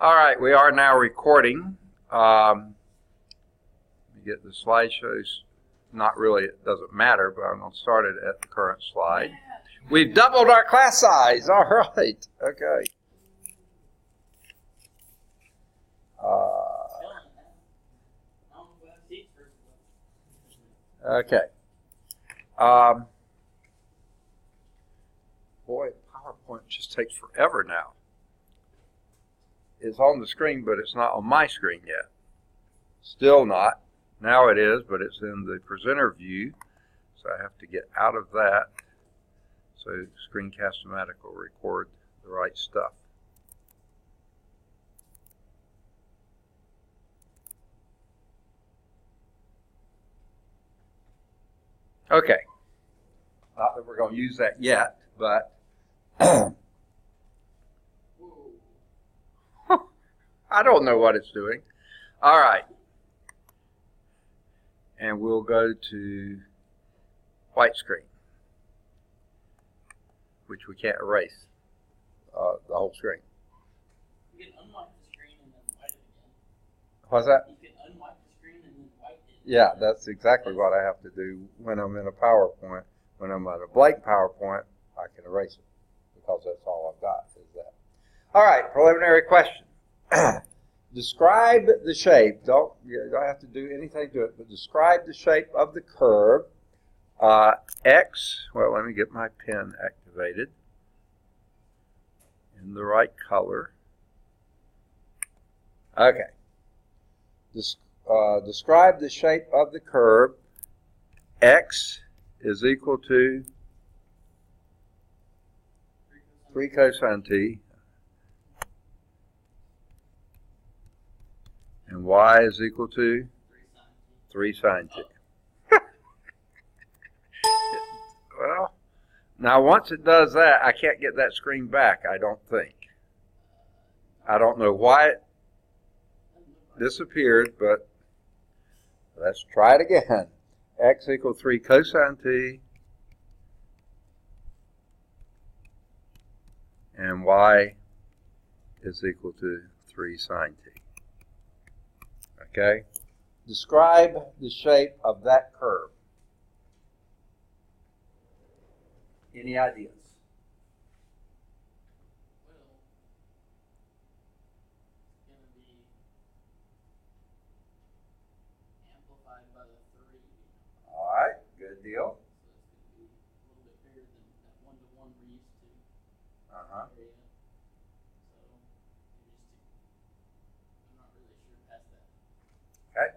All right, we are now recording. Let me get the slideshows. Not really, it doesn't matter, but I'm going to start it at the current slide. We've doubled our class size. All right. Okay. Okay. Boy, PowerPoint just takes forever now. It's on the screen, but it's not on my screen yet. Still not. Now it is, but it's in the presenter view. So I have to get out of that so Screencast-O-Matic will record the right stuff. Okay. Not that we're going to use that yet, but I don't know what it's doing. All right. And we'll go to white screen, which we can't erase the whole screen. You can unwipe the screen and then white it again. What's that? You can unwipe the screen and then white it. Yeah, that's exactly what I have to do when I'm in a PowerPoint. When I'm at a blank PowerPoint, I can erase it because that's all I've got is that. All right, preliminary question. Describe the shape. You don't have to do anything to it, but describe the shape of the curve. X, well, let me get my pen activated in the right color. Okay. Describe the shape of the curve. X is equal to 3 cosine t. And y is equal to 3 sine t. Well, now once it does that, I can't get that screen back, I don't think. I don't know why it disappeared, but let's try it again. X equals 3 cosine t. And y is equal to 3 sine t. Okay? Describe the shape of that curve. Any ideas? Well, it's going to be amplified by the 3. All right, good deal. So it's going to be a little bit bigger than that 1-to-1 we're used to. Uh-huh. Area. So I'm not really sure past that. Okay.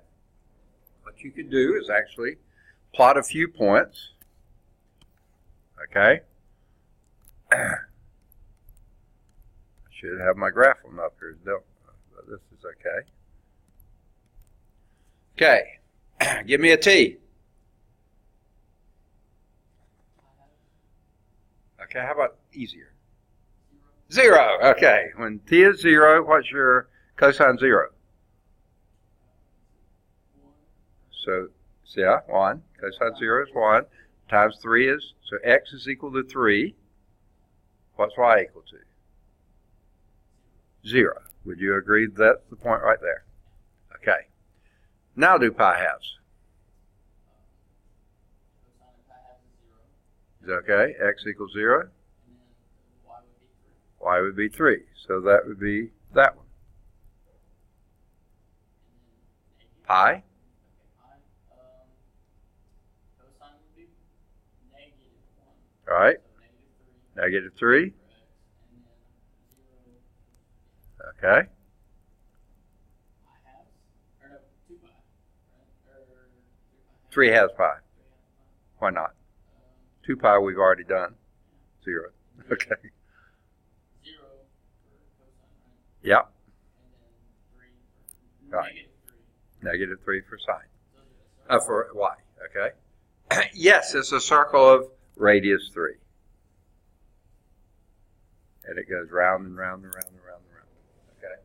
What you could do is actually plot a few points. Okay. I should have my graph one up here. Don't. This is okay. Okay. Give me a T. Okay, how about easier? 0. Okay. When T is 0, what's your cosine 0? 1. So, yeah, 1. Cosine 0 is 1. Times 3 is, so x is equal to 3. What's y equal to? 0. Would you agree that's the point right there? Okay. Now do pi halves. Cosine of pi half is 0. Is that okay? X equals 0. And then y would be 3. Y would be 3. So that would be that one. And then Pi. okay, pi. Cosine would be -1. All right. So -3. for x, and then 0. Okay. Pi halves? Or no, 2 pi. Right? Or 3 halves pi. 3 halves pi. Why not? 2 pi we've already done. 0. Okay. 0 for cosine, right? Yep. And then 3 for Right. -3 for sine. -3. For y. Okay. Yes, it's a circle of radius 3. And it goes round and round and round and round and round. Okay.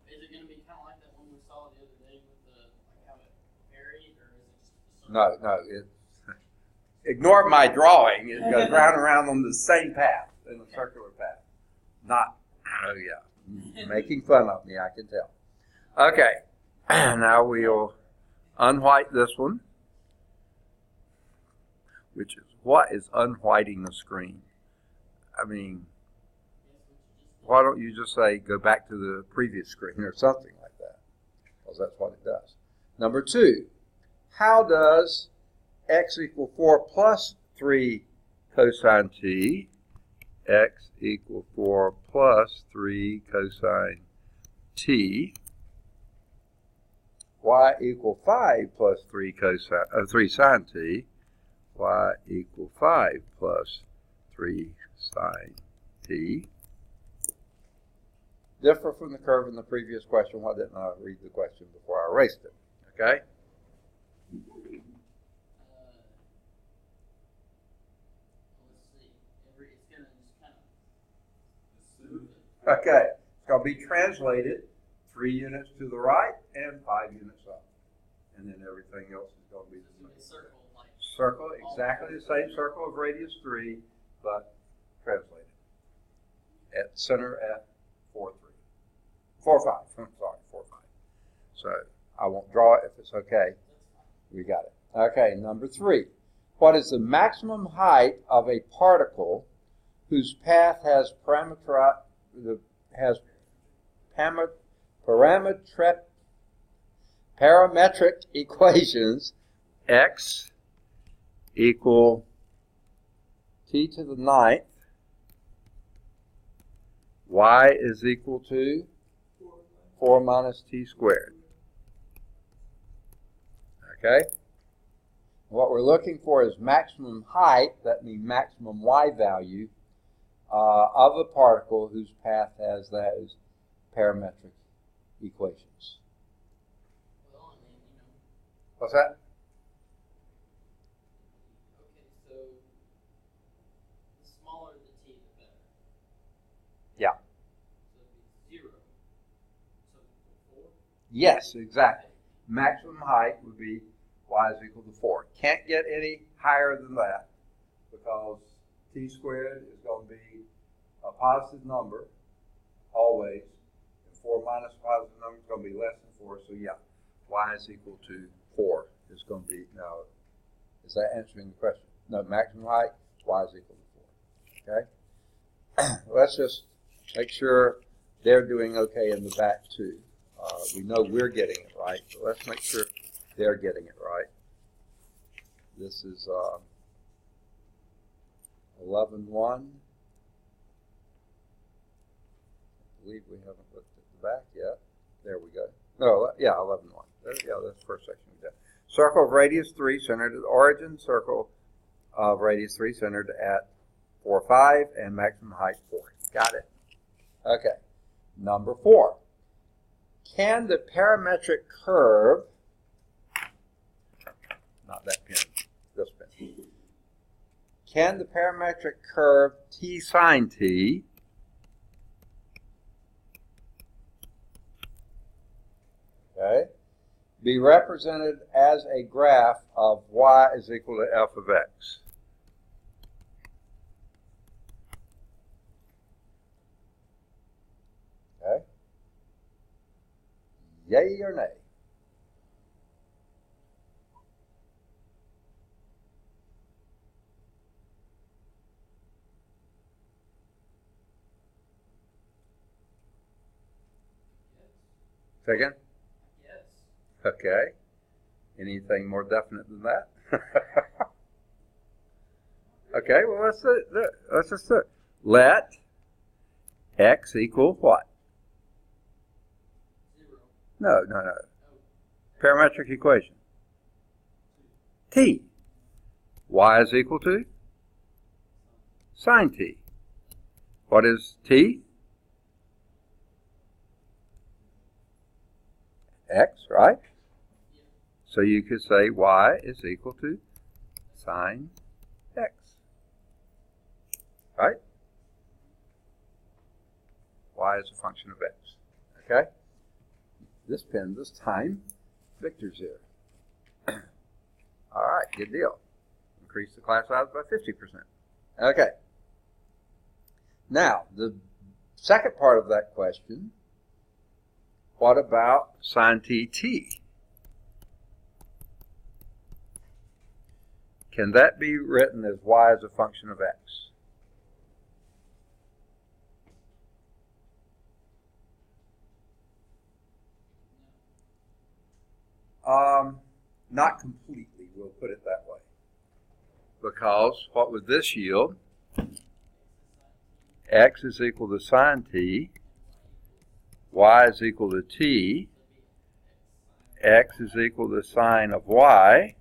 Is it going to be kind of like that one we saw the other day with the like how it varied, or is it just a circle? No. Ignore my drawing. It goes round and round on the same path, in a circular path. Not, oh yeah, Making fun of me, I can tell. Okay, now we'll unwhite this one, which is, what is unwhiting the screen? I mean, why don't you just say, go back to the previous screen or something like that? Because that's what it does. Number 2, how does x equal 4 plus 3 cosine t, x equal 4 plus 3 cosine t, y equal 5 plus 3 cosine, 3 sine t, y equal 5 plus 3 sine t, differ from the curve in the previous question? Why didn't I read the question before I erased it? Okay? Let's see. It's gonna just kind of smooth it. Okay. It's going to be translated 3 units to the right and 5 units up. And then everything else is going to be the same. Circle, exactly the same circle of radius 3, but translated. At center at 4, 3. 4, 5. I'm sorry, 4, 5. So I won't draw it if it's okay. We got it. Okay, number 3. What is the maximum height of a particle whose path has parametric equations x equal t to the 9th, y is equal to 4 minus t squared. Okay? What we're looking for is maximum height, that means maximum y value, of a particle whose path has those parametric equations. Well, I mean, What's that? okay, so the smaller the t, the better. Yeah. So it'd be 0. So 4? Yes, exactly. Maximum height would be y is equal to 4. Can't get any higher than that because t squared is going to be a positive number always. And 4 minus a positive number is going to be less than 4. So yeah, y is equal to 4 is going to be, now, is that answering the question? No, maximum height, y is equal to 4. Okay? Let's just make sure they're doing okay in the back too. We know we're getting it right, but let's make sure they're getting it right. This is 11.1. I believe we haven't looked at the back yet. There we go. No, yeah, 11.1. Yeah, that's the first section we did. Circle of radius 3 centered at the origin. Circle of radius 3 centered at 4, 5, and maximum height 4. Got it. Okay. Number 4. Can the parametric curve, not that pen, this pen, can the parametric curve t sine t be represented as a graph of y is equal to f of x? Okay. Yay or nay? Second? Yes. Okay. Anything more definite than that? Okay, well, let's just do it. Let x equal what? 0. No. Oh. Parametric equation. T. Y is equal to sine t. What is t? X, right? Yeah. So you could say y is equal to sine x. Right? Y is a function of x. Okay? This pen, this time, Victor's here. All right, good deal. Increase the class size by 50%. Okay. Now, the second part of that question, what about sine t? Can that be written as y as a function of x? Not completely, we'll put it that way. Because what would this yield? X is equal to sine t, y is equal to t, x is equal to sine of y,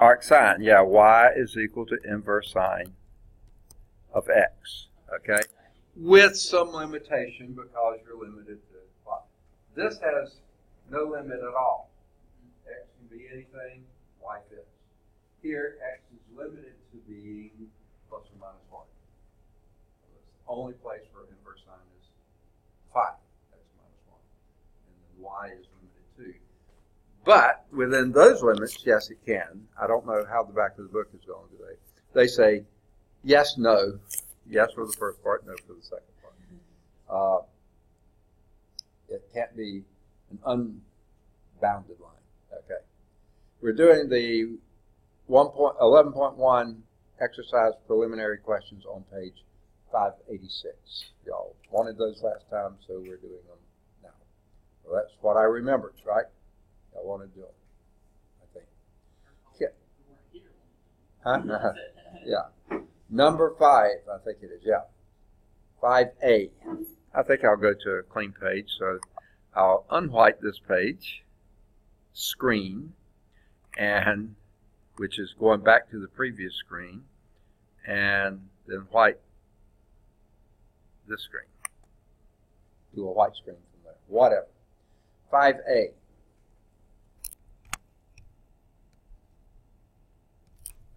arc sine, yeah, y is equal to inverse sine of x, okay? With some limitation because you're limited to y. This has no limit at all. X can be anything, y fits. Here, x is limited to being plus or minus 1. So it's the only place where inverse sine is 5, x minus 1. And then y is limited too. But within those limits, yes, it can. I don't know how the back of the book is going today. They say yes, no. Yes for the first part, no for the second part. It can't be an unbounded line. Okay. We're doing the 11.1 exercise preliminary questions on page 586. Y'all wanted those last time, so we're doing them now. Well, that's what I remembered, right? I want to do it, I think. Yeah. Huh? Yeah. Number 5, I think it is, yeah. 5A. I think I'll go to a clean page, so I'll unwhite this page, screen, and which is going back to the previous screen, and then white this screen. Do a white screen from there, whatever. 5A.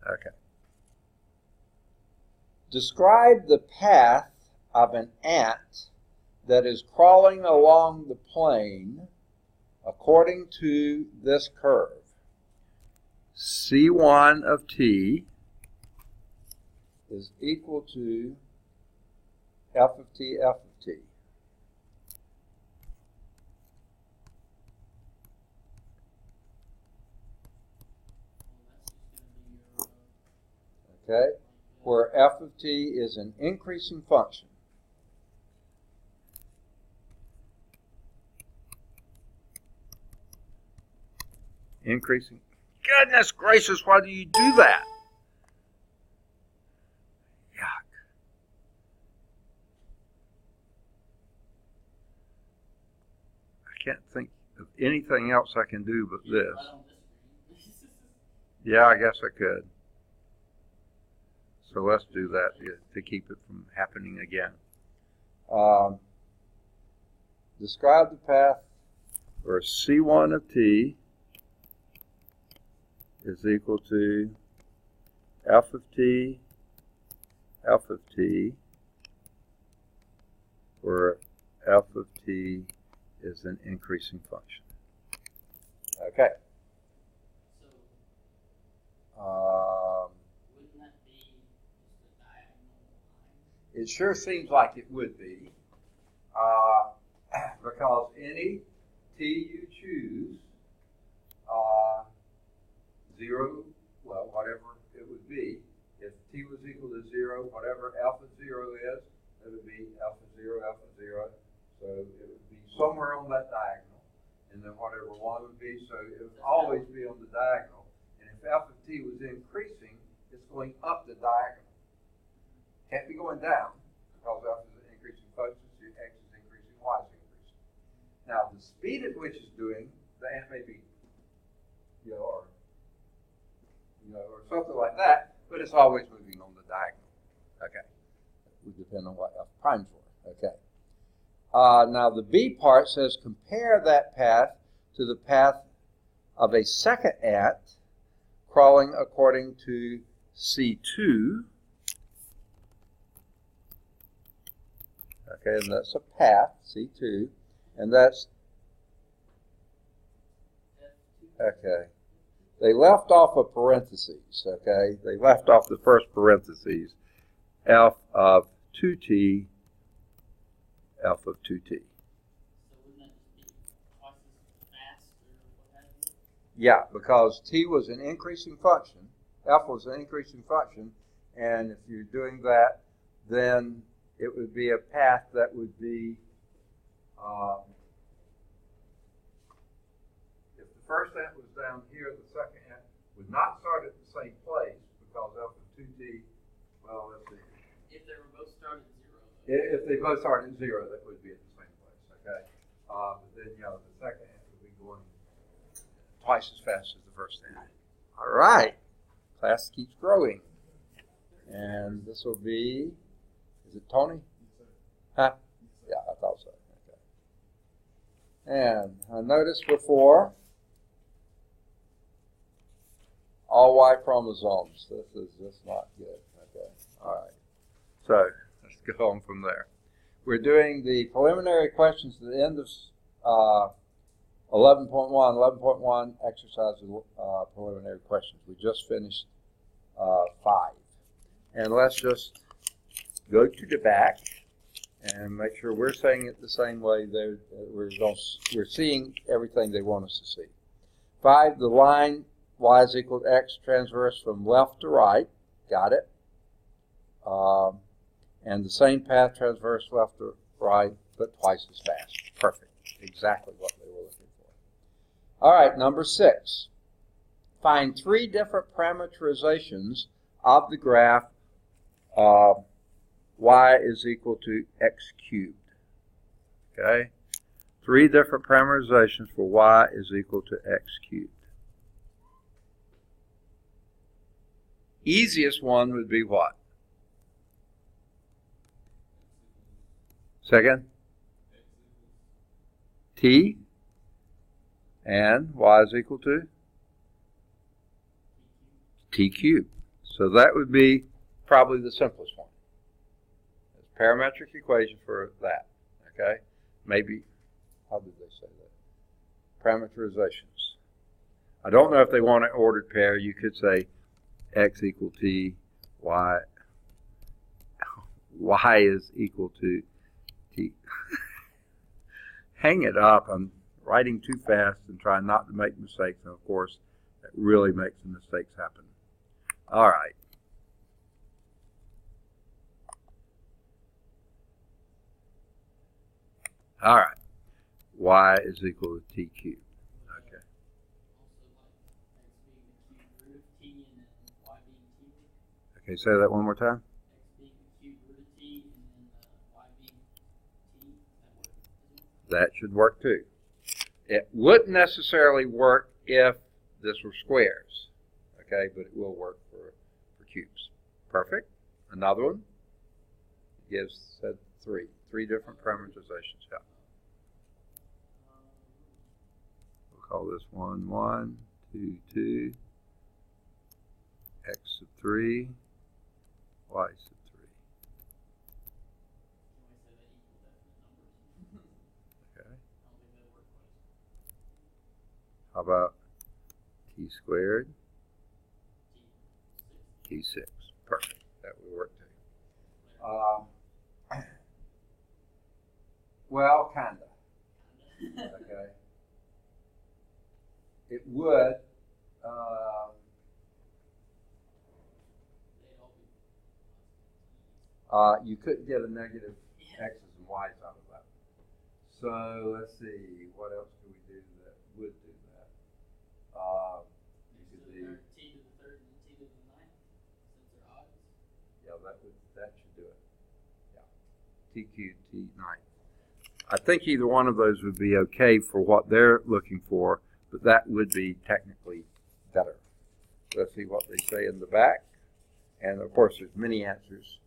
Okay. Describe the path of an ant that is crawling along the plane according to this curve. C1 of t is equal to f of t, f of t. Okay, where f of t is an increasing function. Increasing. Goodness gracious, why do you do that? Yuck. I can't think of anything else I can do but this. Yeah, I guess I could. So let's do that to keep it from happening again. Describe the path where C1 of t is equal to f of t, f of t, where f of t is an increasing function. Okay. Wouldn't that be just a diagonal line? It sure seems like it would be, because any t you choose, 0, well, whatever it would be, if t was equal to 0, whatever alpha 0 is, it would be alpha 0, alpha 0. So it would be somewhere on that diagonal, and then whatever 1 would be, so it would always be on the diagonal. And if f of t was increasing, it's going up the diagonal. Can't be going down, because f is an increasing function, so x is increasing, y is increasing. Now, the speed at which it's doing, the ant may be, or something like that, but it's always moving on the diagonal. Okay. It would depend on what f primes were. Okay. Now, the B part says compare that path to the path of a second ant crawling according to C2. Okay, and that's a path, C2, and that's, okay, they left off a parentheses, okay? They left off the first parentheses, f of 2t, f of 2t. So wouldn't that just be twice as fast or what have you? Yeah, because t was an increasing function, f was an increasing function, and if you're doing that, then it would be a path that would be, if the first ant was down here, the second ant would not start at the same place because f of 2t, well, let's see. If they were both started at zero. If they both started at zero, that would be at the same place, okay? But then, the second ant would be going twice as fast as the first ant. All right. Class keeps growing. And this will be, is it Tony? Huh? Yeah, I thought so. Okay. And I noticed before, all Y chromosomes. This is just not good. Okay. All right. So let's go on from there. We're doing the preliminary questions at the end of 11.1. 11.1 exercise preliminary questions. We just finished 5. And let's just go to the back and make sure we're saying it the same way. We're seeing everything they want us to see. 5, the line y is equal to x transverse from left to right. Got it. And the same path transverse left to right, but twice as fast. Perfect. Exactly what they were looking for. All right, number 6. Find 3 different parameterizations of the graph y is equal to x cubed. Okay? 3 different parameterizations for y is equal to x cubed. Easiest one would be what? Second? T. And y is equal to? T cubed. So that would be probably the simplest one. It's a parametric equation for that. Okay? Maybe, how did they say that? Parameterizations. I don't know if they want an ordered pair. You could say x equal t, y is equal to t. Hang it up. I'm writing too fast and trying not to make mistakes. And of course, that really makes the mistakes happen. All right. All right. Y is equal to t cubed. Okay. Okay, say that one more time. That should work too. It wouldn't necessarily work if this were squares. Okay, but it will work for cubes. Perfect. Another one gives said 3 different parameterizations. Yeah. We'll call this 1, 1, 2, 2, x sub 3, y sub 3. Okay. How about t squared? T6. Perfect. That would work too. Well, kind of. Okay. It would. You couldn't get a negative x's and y's out of that. So let's see. What else do we do that would do that? You could do t to the 3rd and t to the 9th, since they're odds. Yeah, that should do it. Yeah. T cubed, t 9. I think either one of those would be okay for what they're looking for, but that would be technically better. Let's see what they say in the back. And of course, there's many answers.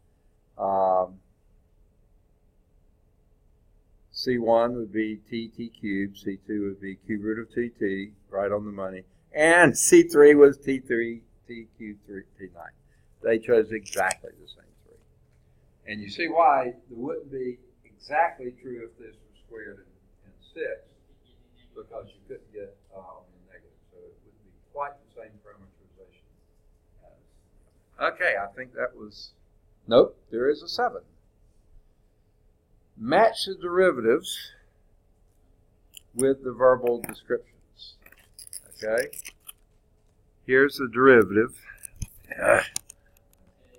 C1 would be t cubed. C2 would be cube root of tt, right on the money. And C3 was T3, T cubed, T9. They chose exactly the same 3. And you see why it wouldn't be exactly true if this was squared in 6, because you couldn't get the negative, so it would be quite the same parameterization. Okay, I think that was, nope, there is a 7. Match the derivatives with the verbal descriptions. Okay, here's the derivative.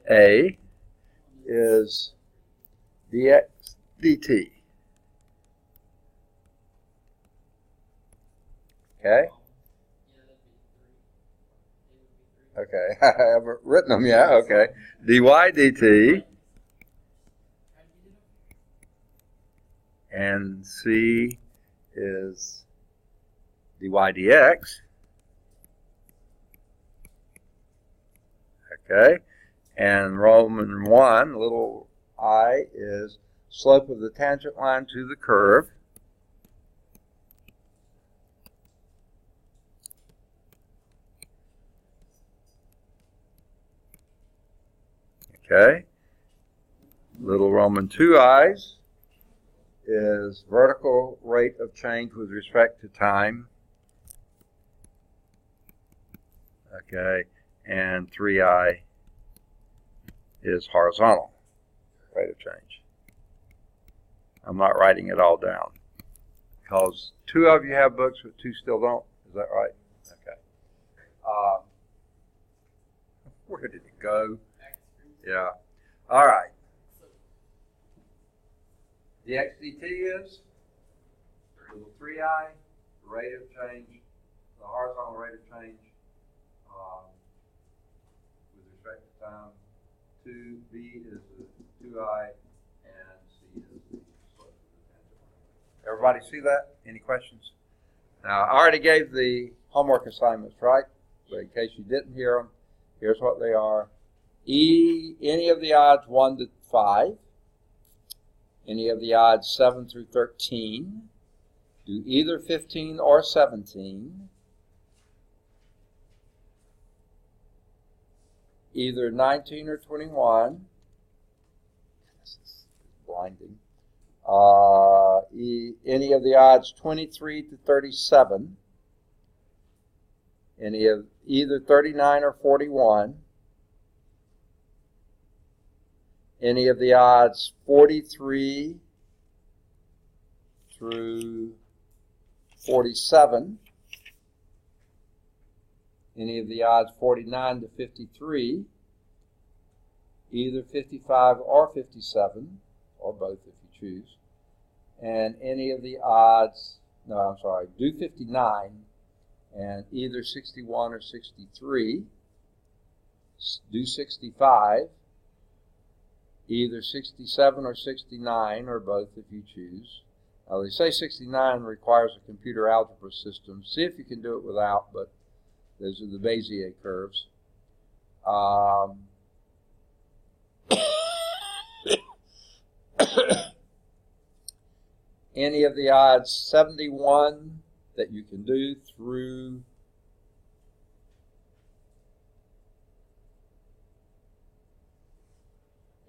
A is dx dt. Okay? Okay, I haven't written them yet. Okay. dy dt. And C is dy dx. Okay. And Roman 1, little I, is slope of the tangent line to the curve. Okay. Little Roman 2 i's is vertical rate of change with respect to time. Okay. And 3i is horizontal rate of change. I'm not writing it all down because 2 of you have books, but 2 still don't. Is that right? Okay. Where did it go? Yeah. All right. dx dt is little 3i, rate of change, the horizontal rate of change with respect to time. 2b is the 2i, and c is the slope of the tangent line. Everybody see that? Any questions? Now, I already gave the homework assignments, right? But in case you didn't hear them, here's what they are. Any of the odds 1 to 5. Any of the odds 7 through 13. Do either 15 or 17. Either 19 or 21. This is blinding. Any of the odds 23 to 37. Any of either 39 or 41. Any of the odds 43 through 47. Any of the odds 49 to 53. Either 55 or 57, or both if you choose. And any of the odds, no, I'm sorry, do 59, and either 61 or 63. Do 65. Either 67 or 69, or both if you choose. Now, they say 69 requires a computer algebra system. See if you can do it without, but those are the Bezier curves. Any of the odds 71 that you can do through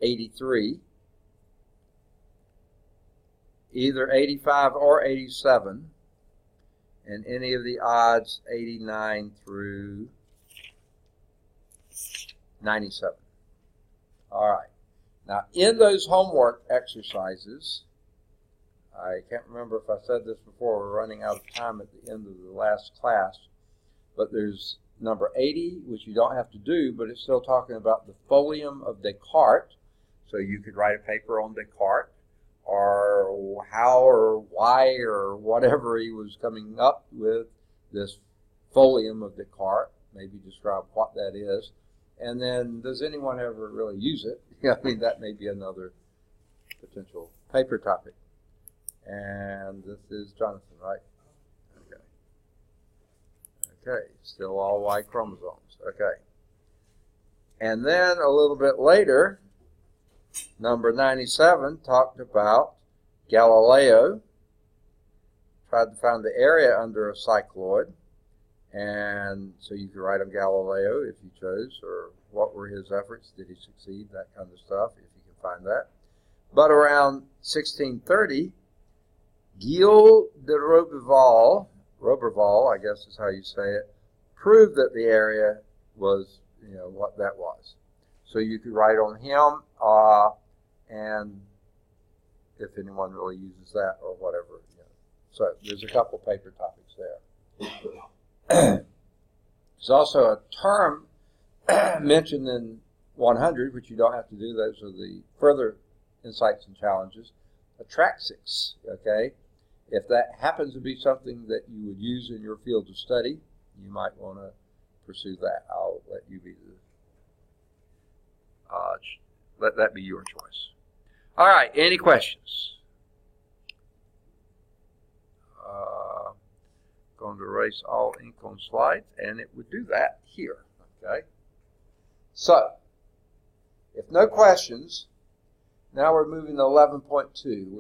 83, either 85 or 87, and any of the odds 89 through 97. All right. Now, in those homework exercises, I can't remember if I said this before, we're running out of time at the end of the last class, but there's number 80, which you don't have to do, but it's still talking about the folium of Descartes. So you could write a paper on Descartes, or how or why or whatever he was coming up with this folium of Descartes, maybe describe what that is. And then, does anyone ever really use it? I mean, that may be another potential paper topic. And this is Jonathan, right? Okay. Okay, still all Y chromosomes. Okay. And then a little bit later, number 97 talked about Galileo. Tried to find the area under a cycloid. And so you could write on Galileo if you chose, or what were his efforts, did he succeed, that kind of stuff, if you can find that. But around 1630, Gilles de Roberval, I guess is how you say it, prove that the area was, what that was. So you could write on him, and if anyone really uses that or whatever. So there's a couple paper topics there. There's also a term mentioned in 100, which you don't have to do. Those are the further insights and challenges. Atraxics, okay? If that happens to be something that you would use in your field of study, you might want to pursue that. I'll let you be let that be your choice. All right, any questions? Going to erase all ink on slides, and it would do that here, okay? So, if no questions, now we're moving to 11.2.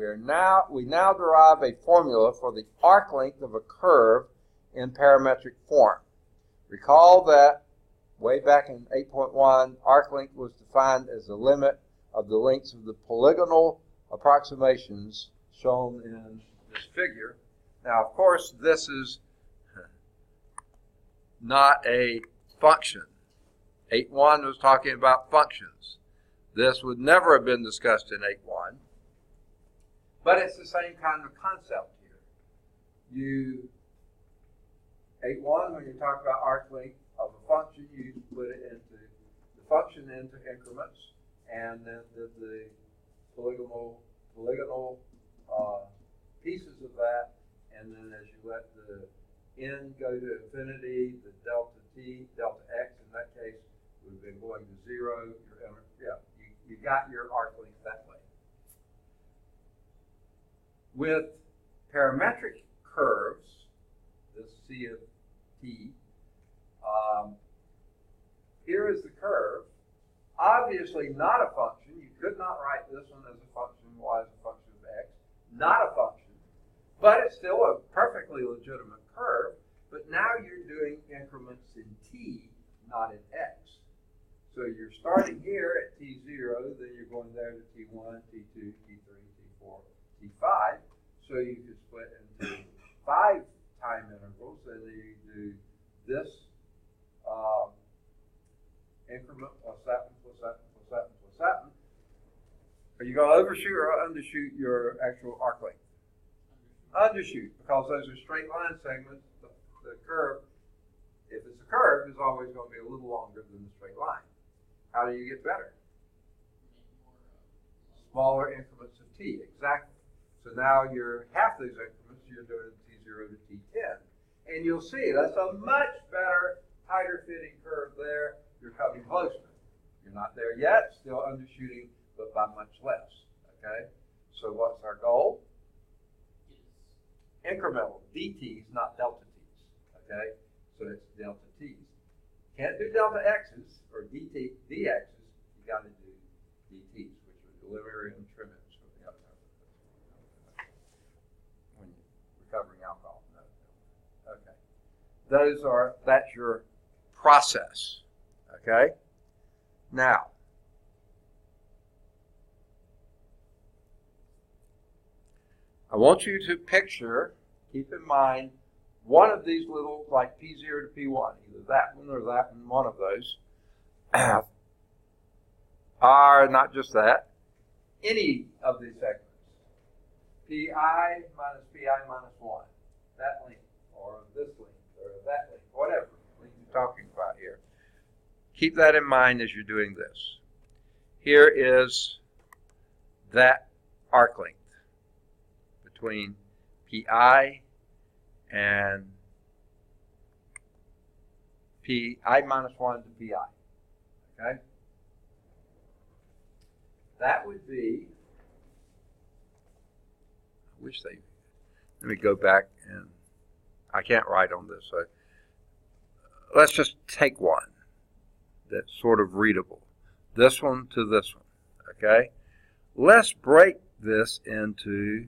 We now derive a formula for the arc length of a curve in parametric form. Recall that way back in 8.1, arc length was defined as the limit of the lengths of the polygonal approximations shown in this figure. Now, of course, this is not a function. 8.1 was talking about functions. This would never have been discussed in 8.1, but it's the same kind of concept here. 8.1, when you talk about arc length of a function, you split it into the function into increments, and then the polygonal pieces of that, and then as you let the n go to infinity, the delta x in that case would have been going to 0. You got your arc length that way. With parametric curves, this C of t, here is the curve. Obviously not a function. You could not write this one as a function, y as a function of x. Not a function. But it's still a perfectly legitimate curve. But now you're doing increments in t, not in x. So you're starting here at t0, then you're going there to t1, t2, t3, t4, t5. So you could split into 5 time intervals, and then you do this increment plus that one, plus that one, plus that one, plus that one. Are you going to overshoot or undershoot your actual arc length? Undershoot, because those are straight line segments. The curve, if it's a curve, is always going to be a little longer than the straight line. How do you get better? Smaller increments of t, exactly. So now you're half these increments, you're doing t0 to t10. And you'll see that's a much better, tighter fitting curve there. You're coming closer. You're not there yet, still undershooting, but by much less. Okay? So what's our goal? Incremental, dt's, not delta t's. Okay? So it's delta t's. Can't do delta x's or dx's, you got to do dt's, which are delivery and trim ins for the other when you're recovering alcohol. No. Okay. That's your process. Okay? Now, I want you to picture, keep in mind, one of these little, like P0 to P1, either that one or that one of those, are not just that, any of these segments. Pi minus Pi minus 1, that length, or this length, or that length, whatever length you're talking about here. Keep that in mind as you're doing this. Here is that arc length between Pi and Pi minus 1 to Pi. Okay? That would be, let me go back, and I can't write on this. So let's just take one that's sort of readable. This one to this one. Okay? Let's break this into,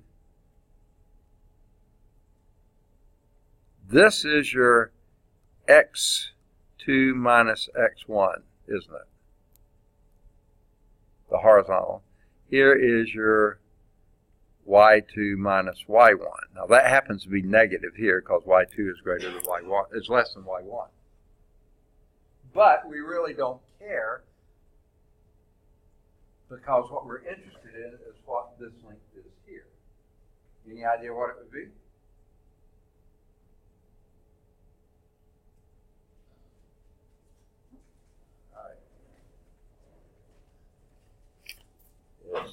this is your x2 minus x1, isn't it? The horizontal. Here is your y2 minus y1. Now that happens to be negative here because y2 is greater than y1, is less than y1. But we really don't care because what we're interested in is what this length is here. Any idea what it would be? All right. Yes.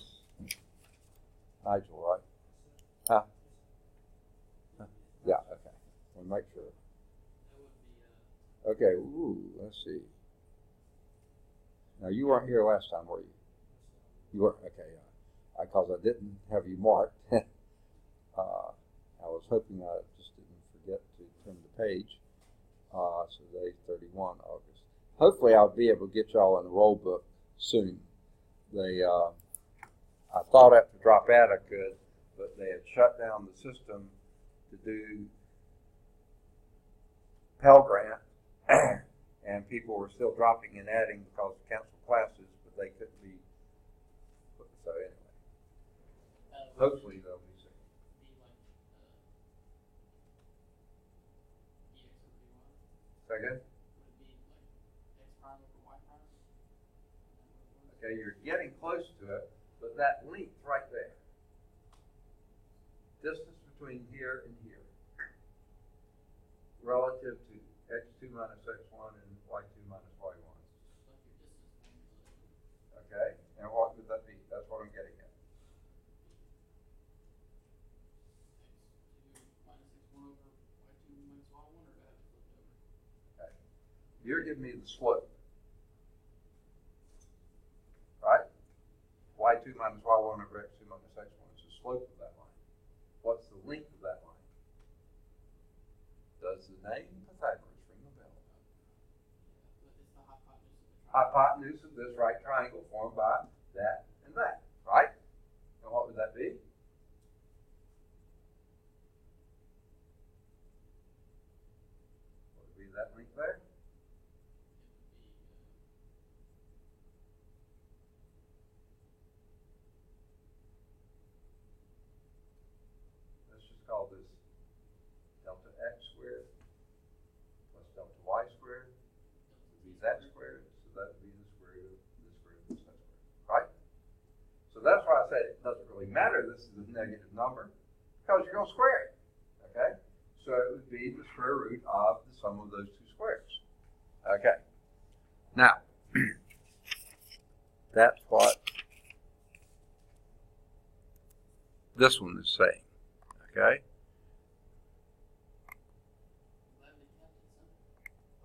Nigel, right? Huh? Yeah, okay. We'll make sure. Okay, ooh, let's see. Now, you weren't here last time, were you? You weren't? Okay, because I didn't have you marked. I was hoping I just didn't forget to turn the page. So today's 31 August. Hopefully, I'll be able to get y'all in the roll book soon. I thought after drop out I could, but they had shut down the system to do Pell Grant, and people were still dropping and adding because of canceled classes, but they couldn't be. So anyway, hopefully they'll be soon. Second. Okay, you're getting close to it, but that length right there, distance between here and here, relative to x2 minus x1 and y2 minus y1. Okay, and what would that be? That's what I'm getting at. Okay. You're giving me the slope, right? y2 minus y1 over x2 minus x1 is the slope of that line. What's the length of that line? Does the name Pythagoras ring a bell? Hypotenuse of this right triangle formed by that and that, right? And what would that be? What would be that length there? Let's just call this delta x squared plus delta y squared would be that squared, so that would be the square root of this square root of this square, right? So that's why I said it doesn't really matter. This is a negative number because you're going to square it, okay? So it would be the square root of the sum of those two squares, okay? Now, that's what this one is saying, okay?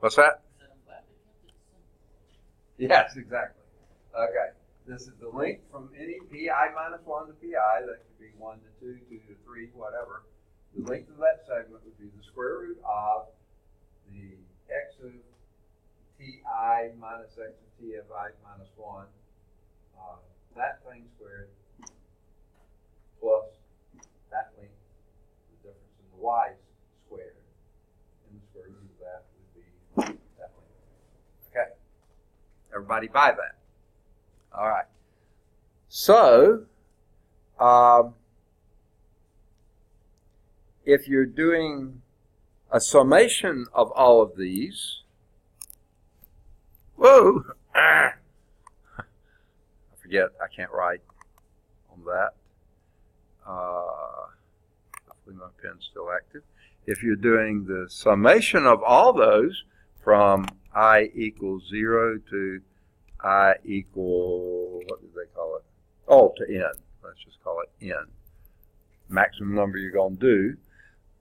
What's that? Yes, exactly. Okay. This is the length from any pi minus 1 to pi. That could be 1 to 2, 2 to 3, whatever. The length of that segment would be the square root of the x of ti minus x of ti of I minus 1. That thing squared plus that length, the difference in the y squared. And the square root of that would be that length. Okay. Everybody buy that? All right. So, if you're doing a summation of all of these, whoa, I forget, I can't write on that. Hopefully my pen's still active. If you're doing the summation of all those from I equals 0 to I equal, what do they call it? Oh, to n. Let's just call it n. Maximum number you're going to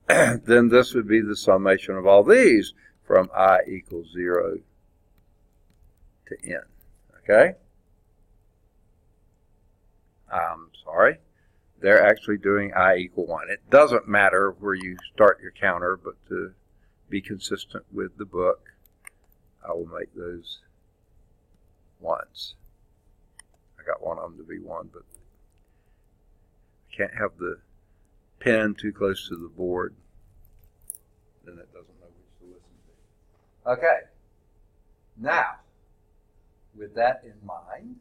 do. Then this would be the summation of all these from I equals 0 to n. Okay? I'm sorry. They're actually doing I equal 1. It doesn't matter where you start your counter, but to be consistent with the book, I will make those 1s. I got one of them to be 1, but I can't have the pen too close to the board. Then it doesn't know which to listen to. Okay. Now, with that in mind,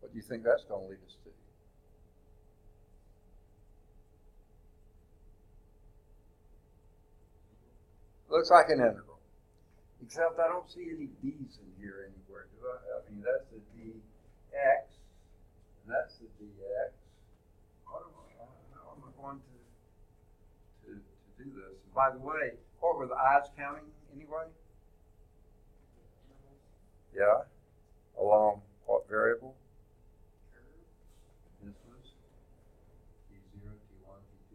what do you think that's going to lead us to? Looks like an integral. Except I don't see any D's in here anywhere. Do I? I mean, that's the dx, and that's the dx. How am I going to do this? And by the way, what were the i's counting anyway? Yeah. Along what variable? This was T0, T1, T2, T2.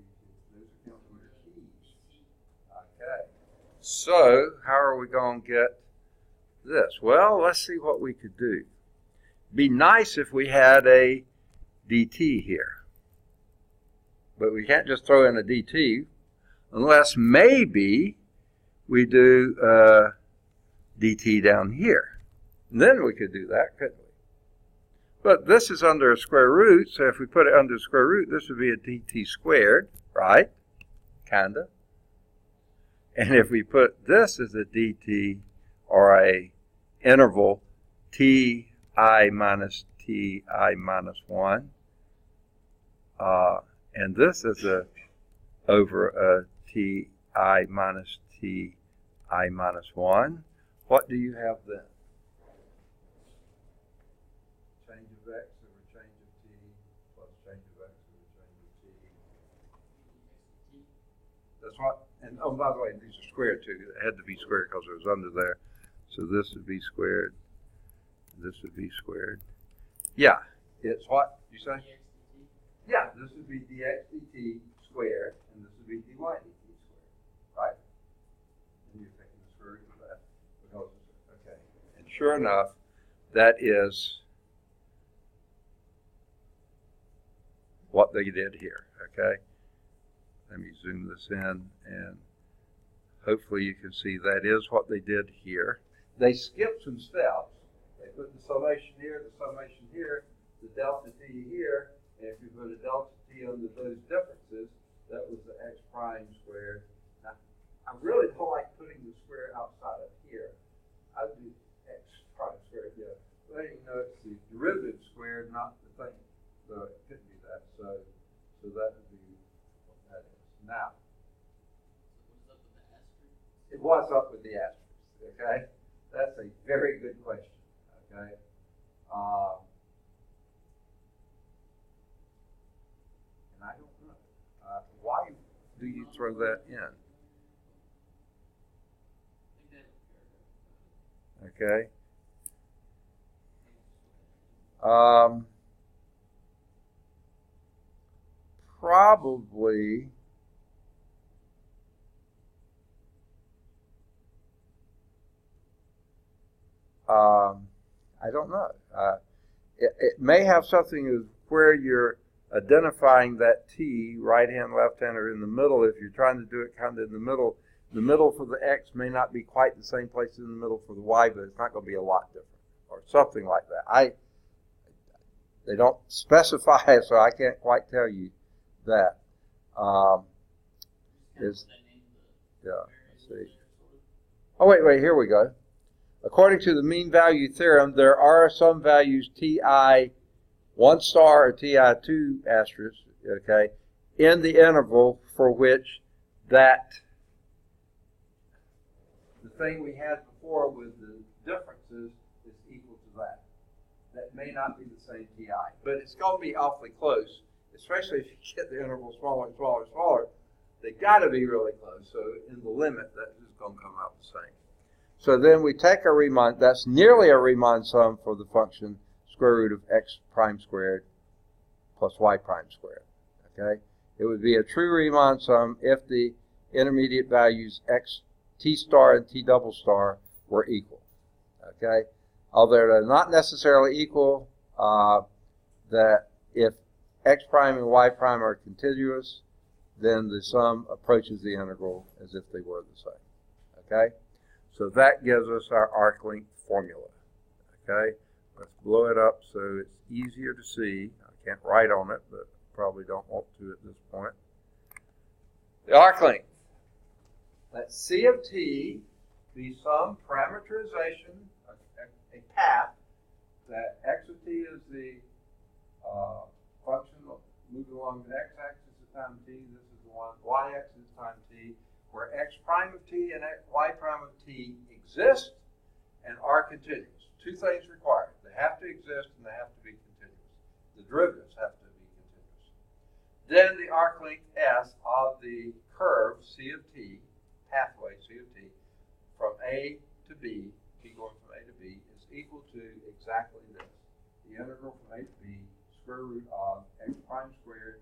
Those are counting your T's. Okay. So, how are we going to get this? Well, let's see what we could do. Be nice if we had a dt here. But we can't just throw in a dt unless maybe we do dt down here. And then we could do that, couldn't we? But this is under a square root, so if we put it under the square root, this would be a dt squared, right? Kinda. And if we put this as a dt, or a interval ti minus 1, and this is a over a ti minus 1, what do you have then? Change of x over change of t plus change of x over change of t. That's what. And oh, by the way, these are squared too. It had to be squared because it was under there. So this would be squared. This would be squared. Yeah, it's what you say? Yeah, this would be dx dt squared, and this would be dy dt squared, right? And you're taking the square root of that because okay. And sure enough, that is what they did here. Okay. Let me zoom this in, and hopefully you can see that is what they did here. They skipped some steps. They put the summation here, the delta t here, and if you put a delta t under those differences, that was the x prime squared. Now, I really don't like putting the square outside of here. I do x prime squared, yeah. Well, you know, it's the derivative squared, not the thing. So it could be that. So that would be what that is. Now, it was up with the asterisk, okay? That's a very good question, okay? And I don't know. Why do you throw that in? Okay. Probably I don't know. It may have something to do where you're identifying that T, right hand, left hand, or in the middle. If you're trying to do it kind of in the middle for the X may not be quite the same place as in the middle for the Y, but it's not going to be a lot different, or something like that. They don't specify it, so I can't quite tell you that. Yeah, let's see. Oh, wait, here we go. According to the mean value theorem, there are some values Ti 1 star or Ti 2 asterisk, okay, in the interval for which that the thing we had before with the differences is equal to that. That may not be the same Ti, but it's going to be awfully close, especially if you get the interval smaller and smaller and smaller. They got to be really close, so in the limit, that is going to come out the same. So then we take a Riemann, that's nearly a Riemann sum for the function square root of x prime squared plus y prime squared, okay? It would be a true Riemann sum if the intermediate values x t star and t double star were equal, okay? Although they're not necessarily equal, that if x prime and y prime are contiguous, then the sum approaches the integral as if they were the same, okay? So that gives us our arc length formula, okay? Let's blow it up so it's easier to see. I can't write on it, but probably don't want to at this point. The arc length. Let C of t be some parameterization, a path, that x of t is the function moving along the x-axis at time t. This is the one. Y-axis time t. where x prime of t and y prime of t exist and are continuous. Two things required. They have to exist and they have to be continuous. The derivatives have to be continuous. Then the arc length s of the curve c of t, pathway c of t, from A to B, t going from A to B, is equal to exactly this. The integral from A to B, square root of x prime squared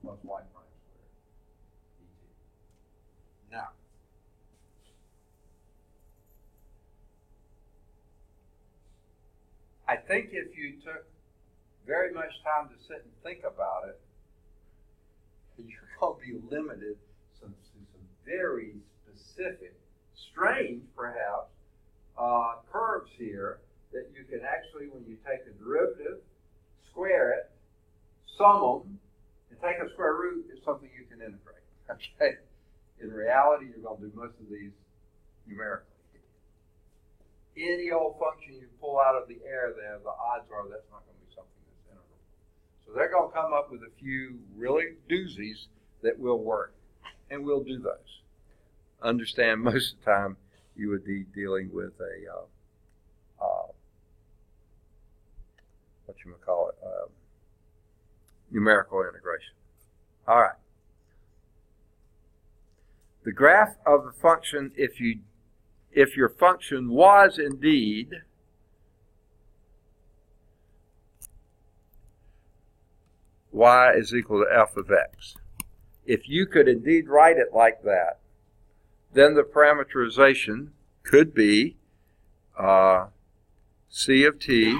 plus y prime squared dt. Now, I think if you took very much time to sit and think about it, you're going to be limited to some very specific, strange perhaps, curves here that you can actually, when you take the derivative, square it, sum them, and take a square root is something you can integrate. Okay? In reality, you're going to do most of these numerically. Any old function you pull out of the air there, the odds are that's not going to be something that's integral. So they're going to come up with a few really doozies that will work, and we'll do those. Understand most of the time you would be dealing with a numerical integration. All right. The graph of the function, if your function was indeed y is equal to f of x, if you could indeed write it like that, then the parameterization could be c of t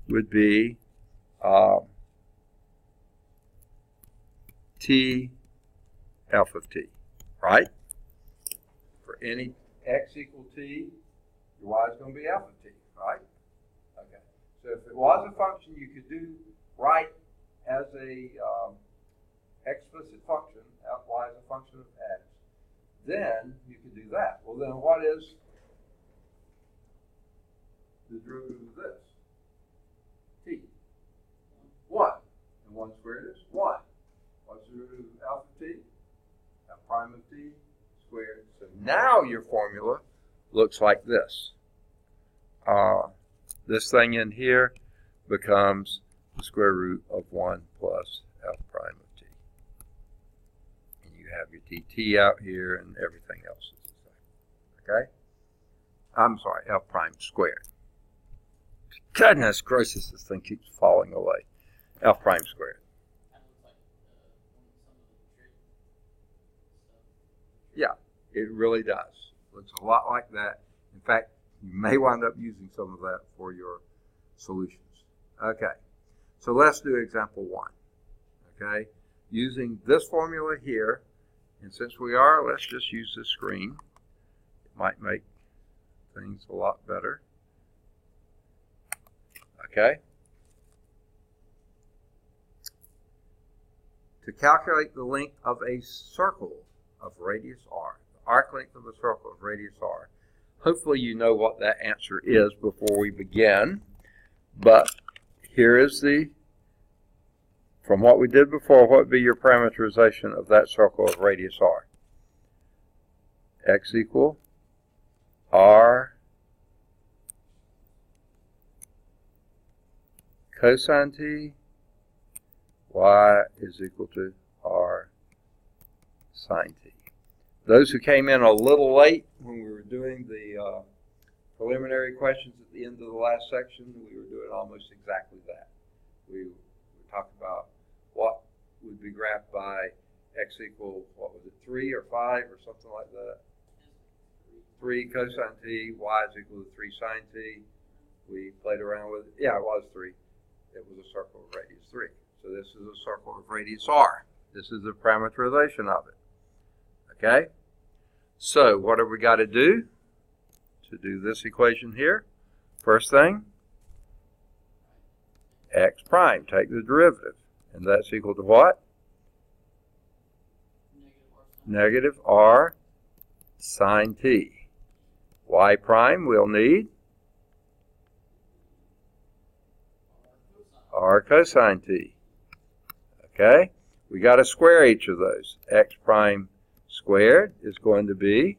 would be t f of t, right? For any x equal t, your y is going to be f of t, right? Okay. So if it was a function you could do right as a explicit function, y is a function of x, then you could do that. Well, then what is the derivative of this? T. 1. And 1 squared is 1. What's the derivative of alpha t? F prime of t squared. So now your formula looks like this. This thing in here becomes the square root of 1 plus f prime of t. And you have your dt out here and everything else is the same. Okay? I'm sorry, f prime squared. Goodness gracious, this thing keeps falling away. F prime squared. Yeah, it really does. Looks a lot like that. In fact, you may wind up using some of that for your solutions. Okay, so let's do example 1. Okay, using this formula here, and since we are, let's just use this screen. It might make things a lot better. Okay. To calculate the length of a circle of radius r, the arc length of a circle of radius r, hopefully you know what that answer is before we begin, but here is from what we did before, what would be your parameterization of that circle of radius r? X equal r cosine t, y is equal to r sine t. Those who came in a little late when we were doing the preliminary questions at the end of the last section, we were doing almost exactly that. We talked about what would be graphed by x equal, what was it, 3 or 5 or something like that? 3 cosine t, y is equal to 3 sine t. We played around with it. Yeah, it was 3. It was a circle of radius 3. So this is a circle of radius r. This is the parameterization of it. Okay? So what have we got to do this equation here? First thing, x prime, take the derivative. And that's equal to what? Negative r sine t. Y prime we'll need r cosine t. Okay? We got to square each of those. X prime squared is going to be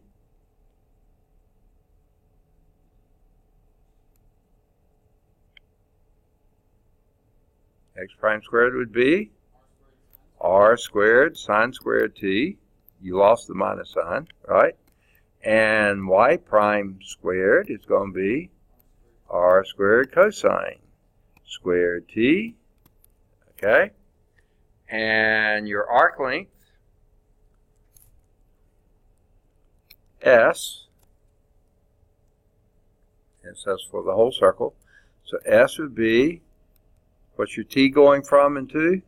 x prime squared would be r squared sine squared t. You lost the minus sign, right? And y prime squared is going to be r squared cosine squared t. Okay? And your arc length, S, it says for the whole circle. So S would be, what's your t going from and to?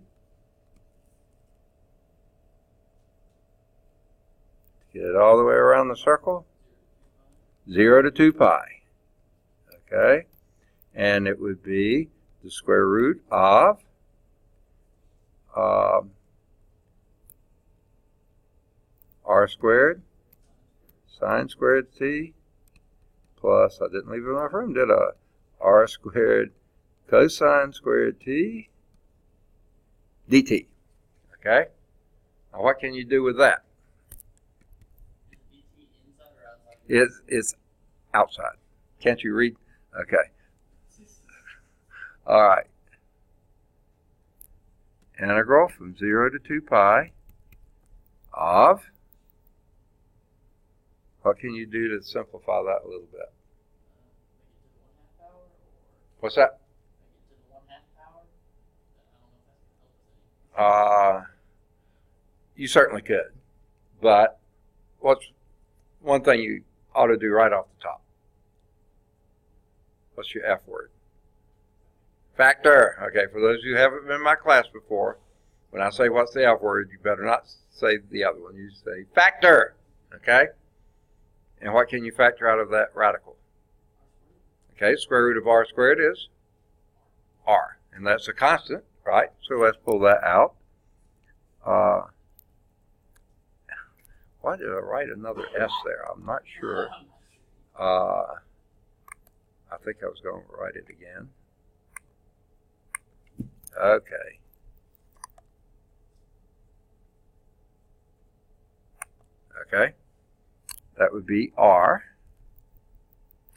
Get it all the way around the circle. 0 to 2 pi. Okay? And it would be the square root of r squared sine squared t plus, I didn't leave enough room, did I? R squared cosine squared t dt. Okay? Now what can you do with that? It's outside. Can't you read? Okay. All right. Integral from 0 to 2 pi of, what can you do to simplify that a little bit? What's that? You certainly could. But what's one thing you ought to do right off the top? What's your F word? Factor. Okay, for those who haven't been in my class before, when I say what's the F word, you better not say the other one. You say factor. Okay? And what can you factor out of that radical? Okay, square root of r squared is r. And that's a constant, right? So let's pull that out. Why did I write another S there? I'm not sure. I think I was going to write it again. Okay. Okay. That would be R.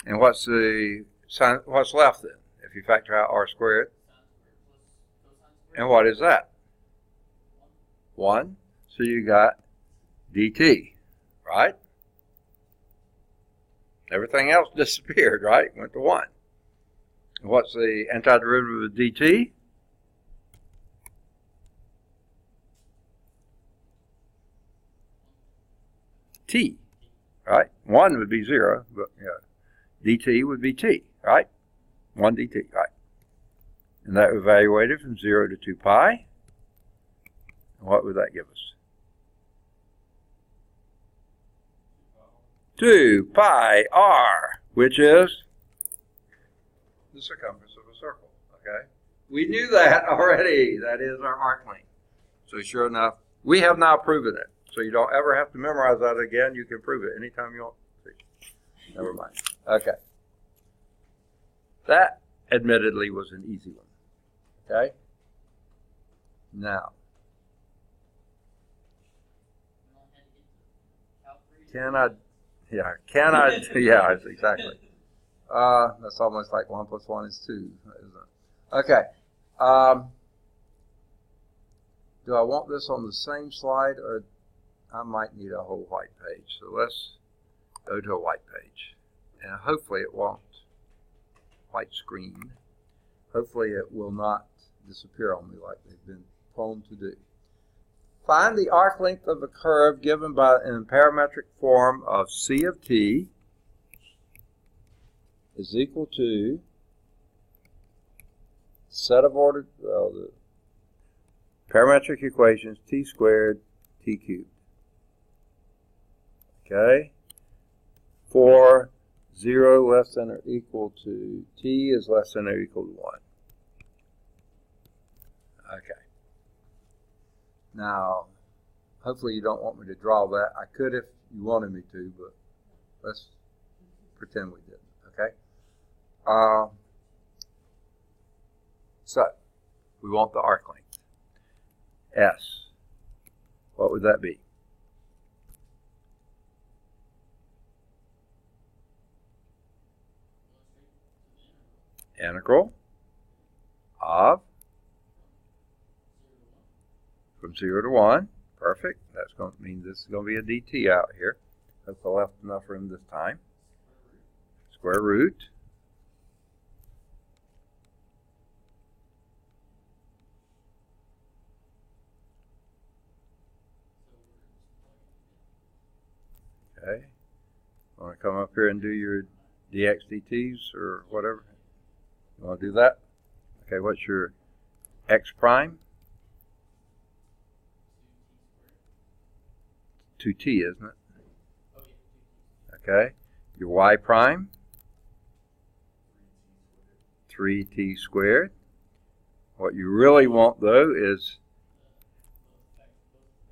And what's the sign? What's left then? If you factor out R squared. And what is that? 1. So you got dt, right? Everything else disappeared, right? Went to 1. And what's the antiderivative of dt? T, right? 1 would be 0, but yeah, dt would be t, right? 1 dt, right? And that evaluated from 0 to 2 pi. And what would that give us? 2 pi r, which is the circumference of a circle, okay? We knew that already. That is our arc length. So sure enough, we have now proven it. So you don't ever have to memorize that again. You can prove it anytime you want. Never mind. Okay. That, admittedly, was an easy one. Okay? Now, yeah, exactly. That's almost like 1 plus 1 is 2, isn't it? Okay. Do I want this on the same slide, or I might need a whole white page? So let's go to a white page. And hopefully it won't white screen. Hopefully it will not disappear on me like they've been prone to do. Find the arc length of a curve given by in parametric form of c of t is equal to set of ordered, the parametric equations t squared t cubed. Okay? For 0 less than or equal to t is less than or equal to 1. Okay. Now, hopefully you don't want me to draw that. I could if you wanted me to, but let's pretend we didn't. Okay? So, we want the arc length. S. What would that be? integral of from 0 to 1. Perfect. That's going to mean this is going to be a dt out here. That's left enough room this time. Square root. Okay. Want to come up here and do your dx dt's or whatever? You want to do that? Okay, what's your x prime? 2t, isn't it? Okay. Your y prime? 3t squared. What you really want, though, is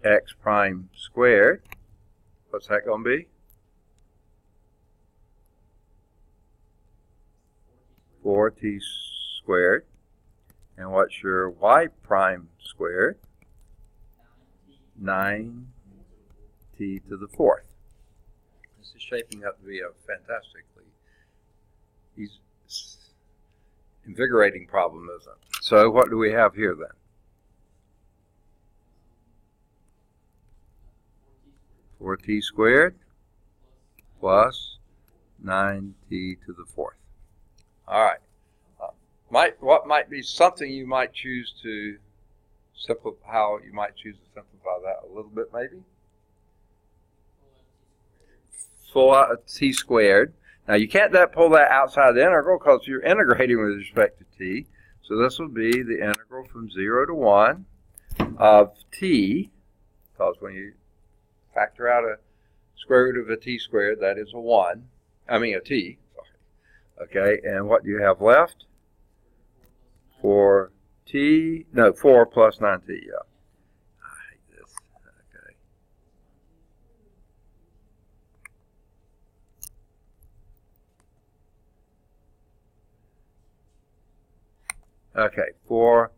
x prime squared. What's that going to be? 4t squared. And what's your y prime squared? 9t to the 4th. This is shaping up to be a fantastically invigorating problem, isn't it? So what do we have here then? 4t squared plus 9t to the 4th. All right. What might be something you might choose to simplify, how you might choose to simplify that a little bit maybe? Full out of t squared. Now you can't pull that outside the integral because you're integrating with respect to t. So this will be the integral from 0 to 1 of t, because when you factor out a square root of a t squared, that is a t. Sorry. Okay, and what do you have left? 4 plus 9t, yeah. I hate this. Okay. Okay, 4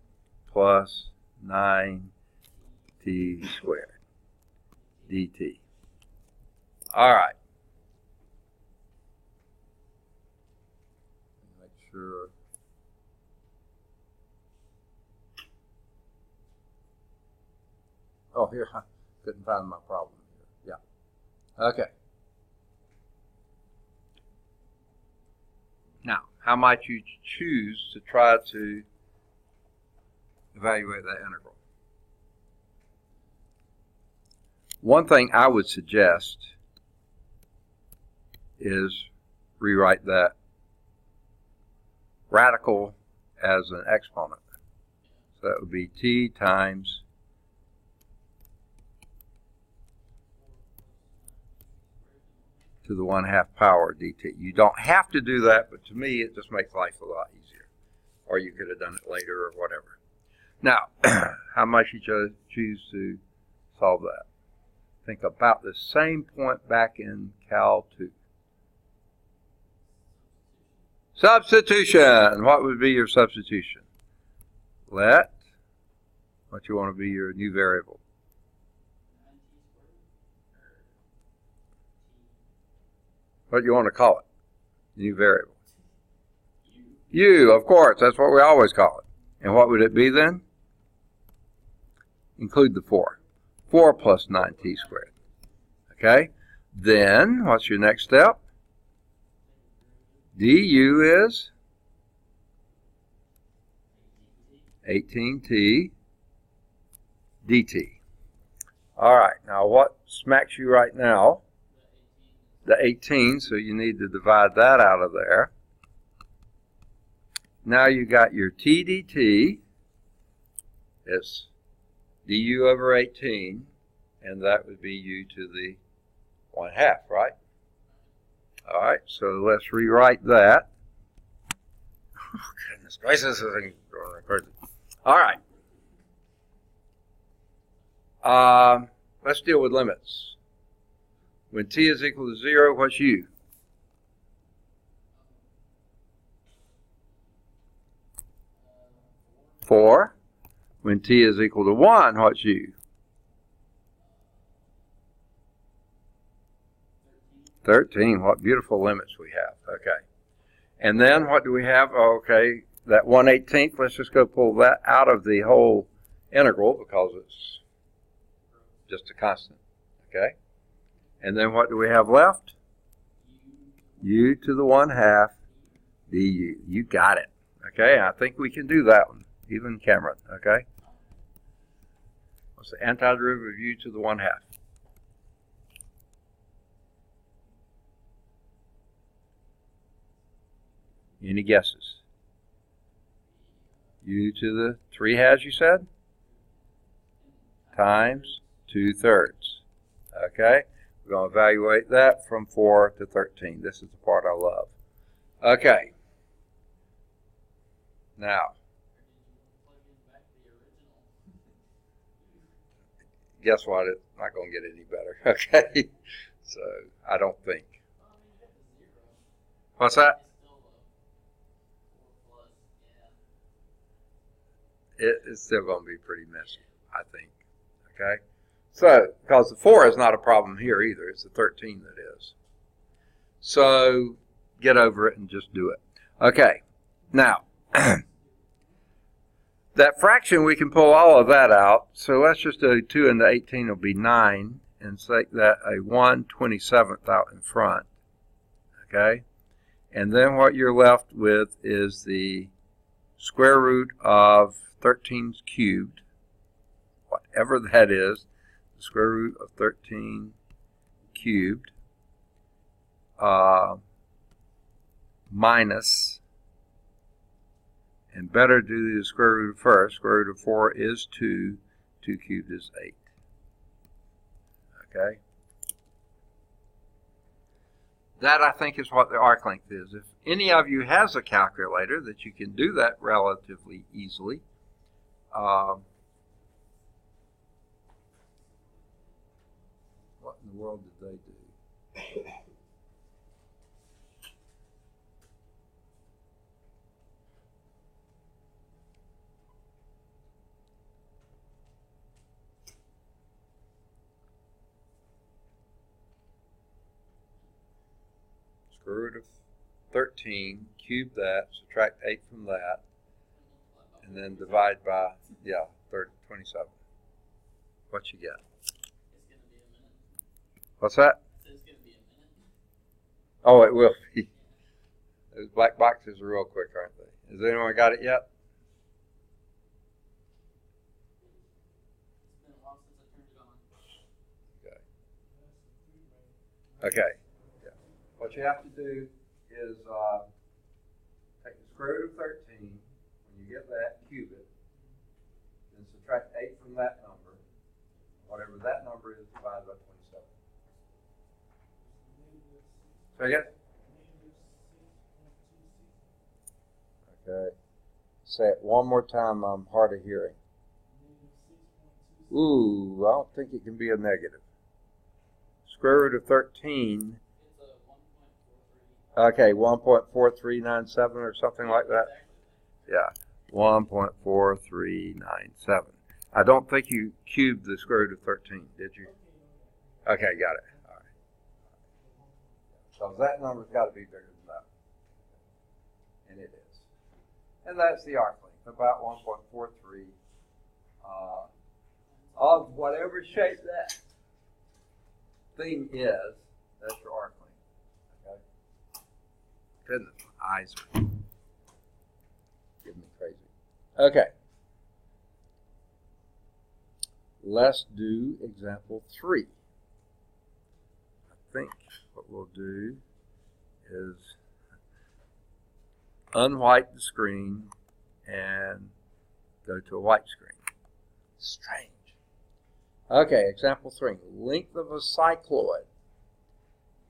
plus 9t squared dt. All right. Make sure. Oh, here, I couldn't find my problem here. Yeah. Okay. Now, how might you choose to try to evaluate that integral? One thing I would suggest is rewrite that radical as an exponent. So that would be t times to the 1/2 power dt. You don't have to do that, but to me it just makes life a lot easier. Or you could have done it later or whatever. Now, how might you choose to solve that? Think about the same point back in Cal 2. Substitution. What would be your substitution? Let, what you want to be your new variable? What do you want to call it? New variable. U, of course. That's what we always call it. And what would it be then? Include the 4. 4 plus 9t squared. Okay? Then, what's your next step? du is 18t dt. All right. Now, what smacks you right now? The 18, so you need to divide that out of there. Now you got your t dt. It's du over 18, and that would be u to the 1/2, right? All right, so let's rewrite that. Oh, goodness gracious, this is crazy. All right. Let's deal with limits. When t is equal to 0, what's u? Four. When t is equal to 1, what's u? 13. What beautiful limits we have. Okay. And then what do we have? Oh, okay, that 1/18th, let's just go pull that out of the whole integral because it's just a constant, okay? And then what do we have left? U to the 1/2 du. You got it, okay? I think we can do that one, even Cameron, okay? What's the antiderivative of u to the 1/2? Any guesses? U to the 3/2, you said? Times 2/3. Okay? We're going to evaluate that from 4 to 13. This is the part I love. Okay. Now, guess what? It's not going to get any better. Okay? So, I don't think. What's that? It's still going to be pretty messy, I think. Okay? So, because the 4 is not a problem here either. It's the 13 that is. So, get over it and just do it. Okay. Now, that fraction, we can pull all of that out. So, let's just do 2 into 18 will be 9. And take that a 1/27th out in front. Okay? And then what you're left with is the square root of 13 cubed, whatever that is, the square root of 13 cubed minus, and better do the square root of first. Square root of 4 is 2. 2 cubed is 8. Okay? That, I think, is what the arc length is. If any of you has a calculator that you can do that relatively easily, what in the world did they do? Square root of 13, cube that, subtract 8 from that, and then divide by, 27. What you get? It's going to be a minute. What's that? It's going to be a minute. Oh, it will be. Those black boxes are real quick, aren't they? Has anyone got it yet? It's been a while since I turned it on. Okay. Yeah. What you have to do is take the square root of 13. When you get that, cube it. Then subtract 8 from that number. Whatever that number is, divided by 27. Say again? Okay. Say it one more time. I'm hard of hearing. Ooh, I don't think it can be a negative. Square root of 13. It's a 1.43. Okay, 1.4397 or something like that. Yeah, 1.4397. I don't think you cubed the square root of 13, did you? Okay, got it. All right. So that number's got to be bigger than that. And it is. And that's the arc length, about 1.43 of whatever shape that thing is. That's your arc length. Okay? Goodness, my eyes are getting me crazy. Okay. Let's do example 3. I think what we'll do is unwhite the screen and go to a white screen. Strange. Okay, example 3. Length of a cycloid.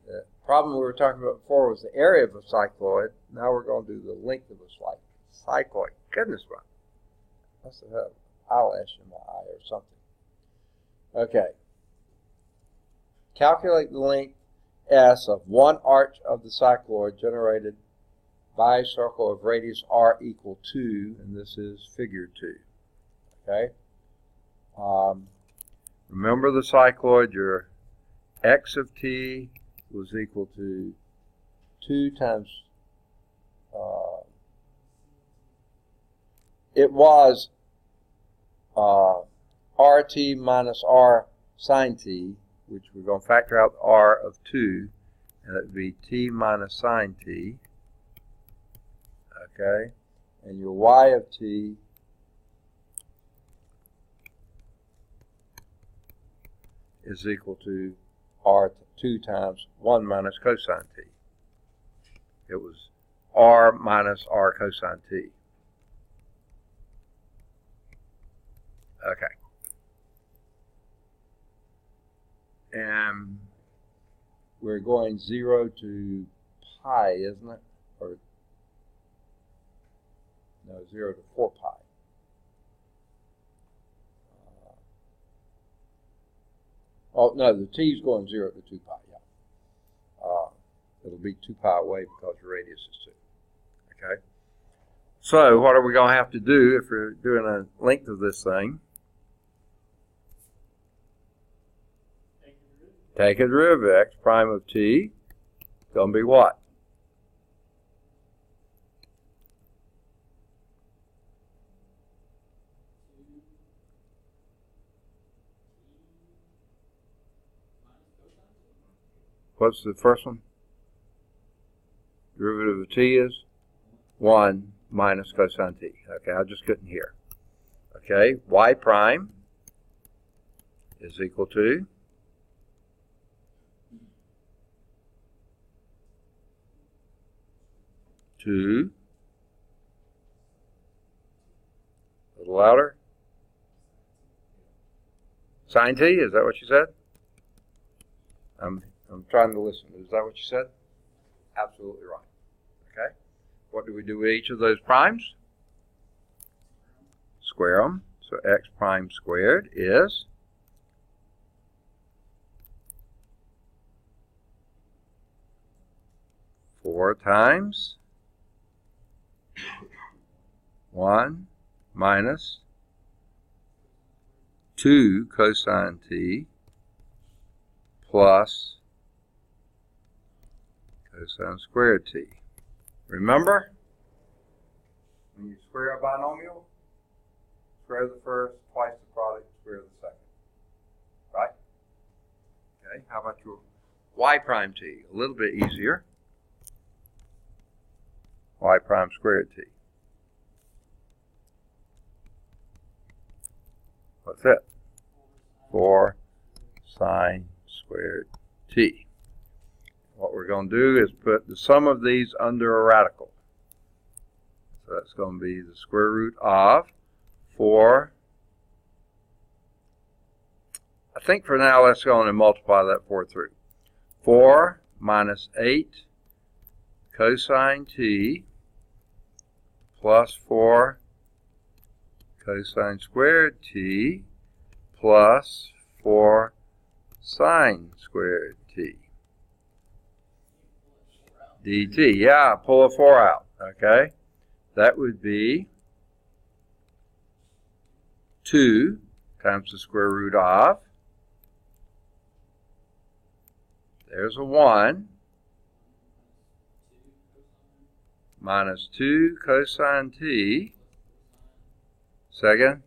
The problem we were talking about before was the area of a cycloid. Now we're going to do the length of a cycloid. Goodness, man. I must have had eyelash in my eye or something. Okay. Calculate the length S of one arch of the cycloid generated by a circle of radius r equal 2, and this is figure 2. Okay? Remember the cycloid, your x of t was equal to 2 times it was RT minus R sine t, which we're going to factor out R of 2, and it would be t minus sine t. Okay, and your y of t is equal to R2 times 1 minus cosine t. It was R minus R cosine t. Okay. And we're going 0 to pi, isn't it? Or no, 0 to 4 pi. Oh, no, the t is going 0 to 2 pi, yeah. It'll be 2 pi away because the radius is 2. Okay? So what are we going to have to do if we're doing a length of this thing? Take a derivative of x prime of t. It's going to be what? What's the first one? Derivative of t is 1 minus cosine t. Okay, I just couldn't hear. Okay, y prime is equal to 2, a little louder, sine t, is that what you said? I'm trying to listen. Is that what you said? Absolutely right. Okay. What do we do with each of those primes? Square them. So x prime squared is 4 times 1 minus 2 cosine t plus cosine squared t. Remember, when you square a binomial, square the first, twice the product, square the second. Right? Okay, how about your y prime t? A little bit easier. Y prime squared t. What's that? 4 sine squared t. What we're going to do is put the sum of these under a radical. So that's going to be the square root of 4. I think for now let's go on and multiply that 4 through. 4 minus 8 cosine t plus 4 cosine squared t plus 4 sine squared t dt. Yeah, pull a 4 out. Okay, that would be 2 times the square root of, there's a 1, minus 2 cosine t, second.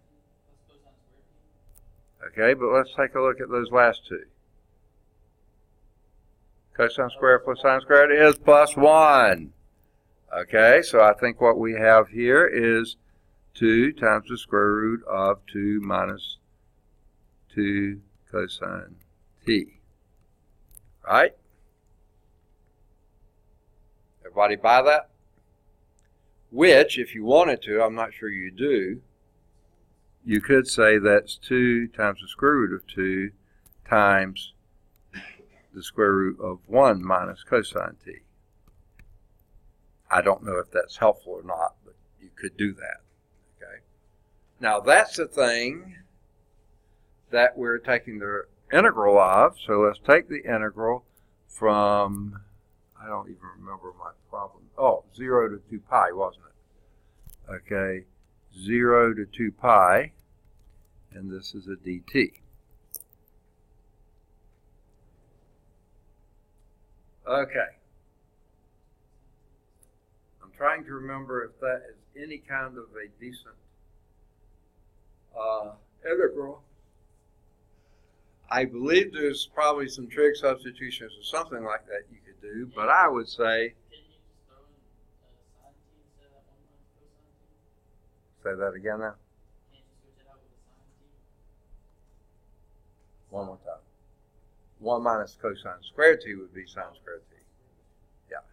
Okay, but let's take a look at those last two. Cosine squared plus sine squared is plus 1. Okay, so I think what we have here is 2 times the square root of 2 minus 2 cosine t. Right? Everybody buy that? Which, if you wanted to, I'm not sure you do, you could say that's 2 times the square root of 2 times the square root of 1 minus cosine t. I don't know if that's helpful or not, but you could do that. Okay. Now that's the thing that we're taking the integral of. So let's take the integral from, I don't even remember my problem. Oh, 0 to 2 pi, wasn't it? Okay, 0 to 2 pi, and this is a dt. Okay. I'm trying to remember if that is any kind of a decent integral. I believe there's probably some trig substitutions or something like that you could do, but I would say. Can you just throw in sine t instead of that 1 minus cosine t? Say that again now. Can't you switch it out with a sine t? One more time. 1 minus cosine squared t would be sine squared t. Yeah,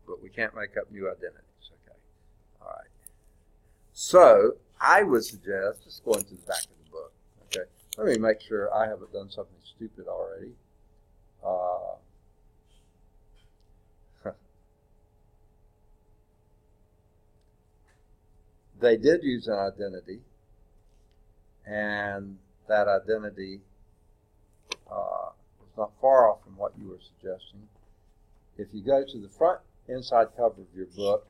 but we can't make up new identities. Okay. All right. So I would suggest just going to the back of the book. Okay. Let me make sure I haven't done something stupid already. They did use an identity, and that identity was not far off from what you were suggesting. If you go to the front inside cover of your book,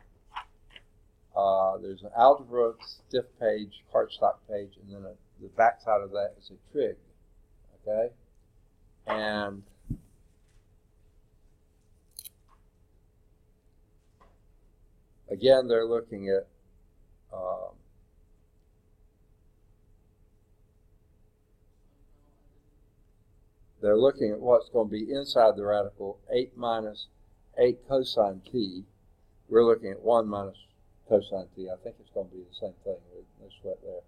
there's an algebra stiff page, cardstock page, and then the back side of that is a trig. Okay? And again, they're looking at what's going to be inside the radical 8 minus 8 cosine t. We're looking at 1 minus cosine t. I think it's going to be the same thing. No sweat there.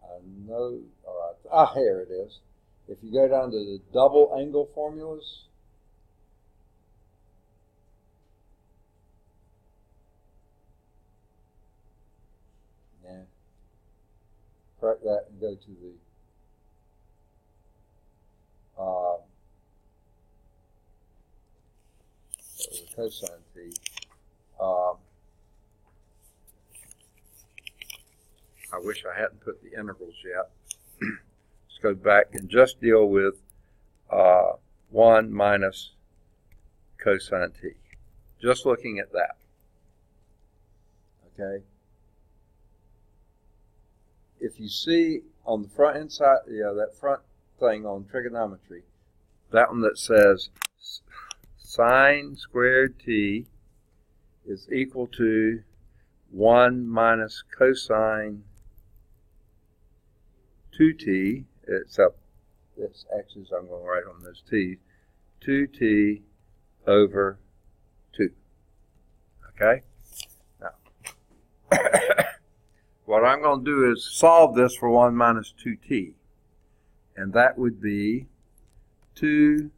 I know, all right. Here it is. If you go down to the double angle formulas, correct that and go to the cosine t. I wish I hadn't put the integrals yet. Let's go back and just deal with 1 minus cosine t. Just looking at that. Okay. If you see on the front inside, that front thing on trigonometry, that one that says sine squared t is equal to 1 minus cosine 2t, except it's x's I'm going to write on those t's, 2t over 2. Okay? Now, what I'm going to do is solve this for 1 minus 2t. And that would be 2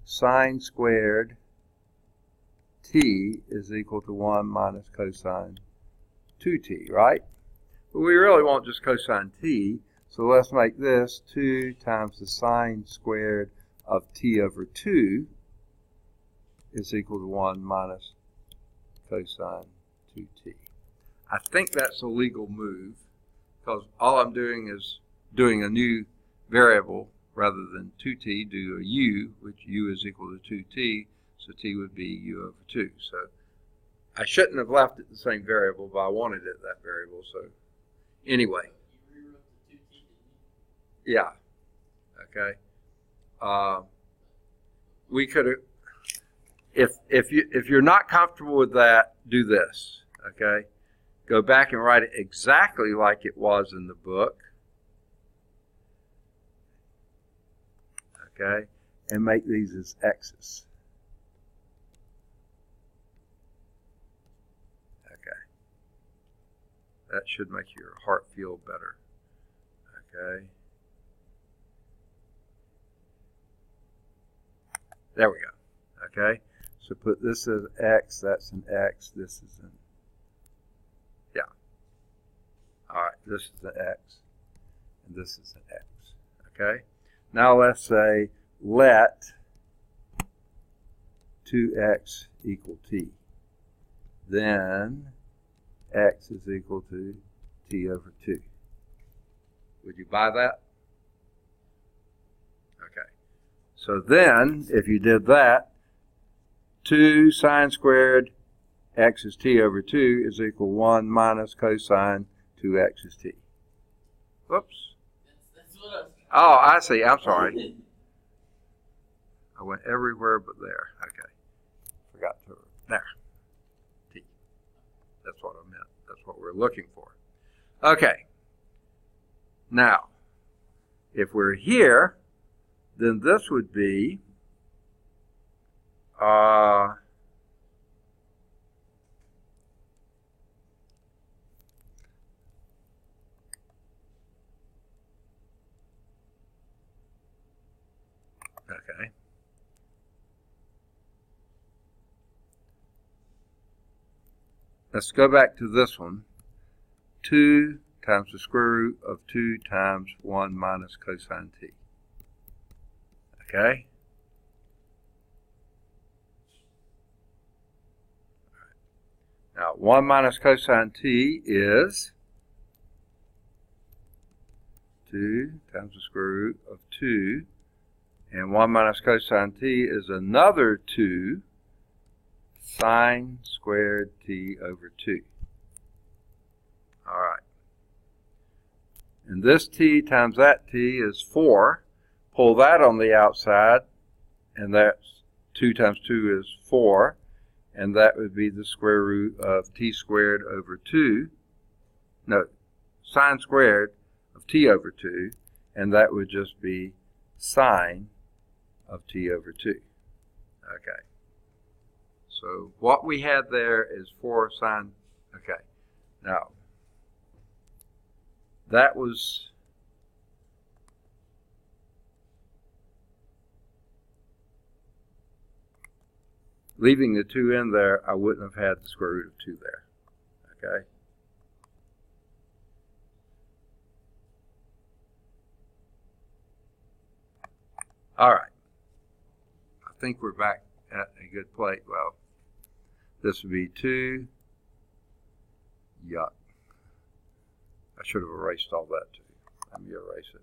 sine squared t is equal to 1 minus cosine 2t, right? But we really want just cosine t, so let's make this 2 times the sine squared of t over 2 is equal to 1 minus cosine 2t. I think that's a legal move, because all I'm doing is doing a new variable rather than 2t, do a u, which u is equal to 2t, so t would be u over 2. So I shouldn't have left it the same variable, but I wanted it that variable. So anyway. You rewrote the 2t, didn't you? Yeah. Okay. We could have, if you're not comfortable with that, do this. Okay. Go back and write it exactly like it was in the book. Okay, and make these as x's. Okay. That should make your heart feel better. Okay. There we go. Okay. So put this as x, that's an x, this is an, yeah. All right, this is an x, and this is an x. Okay. Now let's say let 2x equal t. Then x is equal to t over 2. Would you buy that? Okay. So then, if you did that, 2 sine squared x is t over 2 is equal 1 minus cosine 2x is t. Whoops. That's what I was. Oh, I see. I'm sorry. I went everywhere but there. Okay. Forgot to. There. T. That's what I meant. That's what we're looking for. Okay. Now, if we're here, then this would be okay. Let's go back to this one. 2 times the square root of 2 times 1 minus cosine t. Okay? Now, 1 minus cosine t is 2 times the square root of 2, and 1 minus cosine t is another 2 sine squared t over 2. All right. And this t times that t is 4. Pull that on the outside, and that's 2 times 2 is 4. And that would be the square root of t squared over 2. No, sine squared of t over 2. And that would just be sine of t over 2. Okay. So what we had there is 4 sine. Okay. Now, that was leaving the 2 in there, I wouldn't have had the square root of 2 there. Okay? All right. I think we're back at a good place. Well, this would be 2. Yuck. I should have erased all that too. Let me erase it.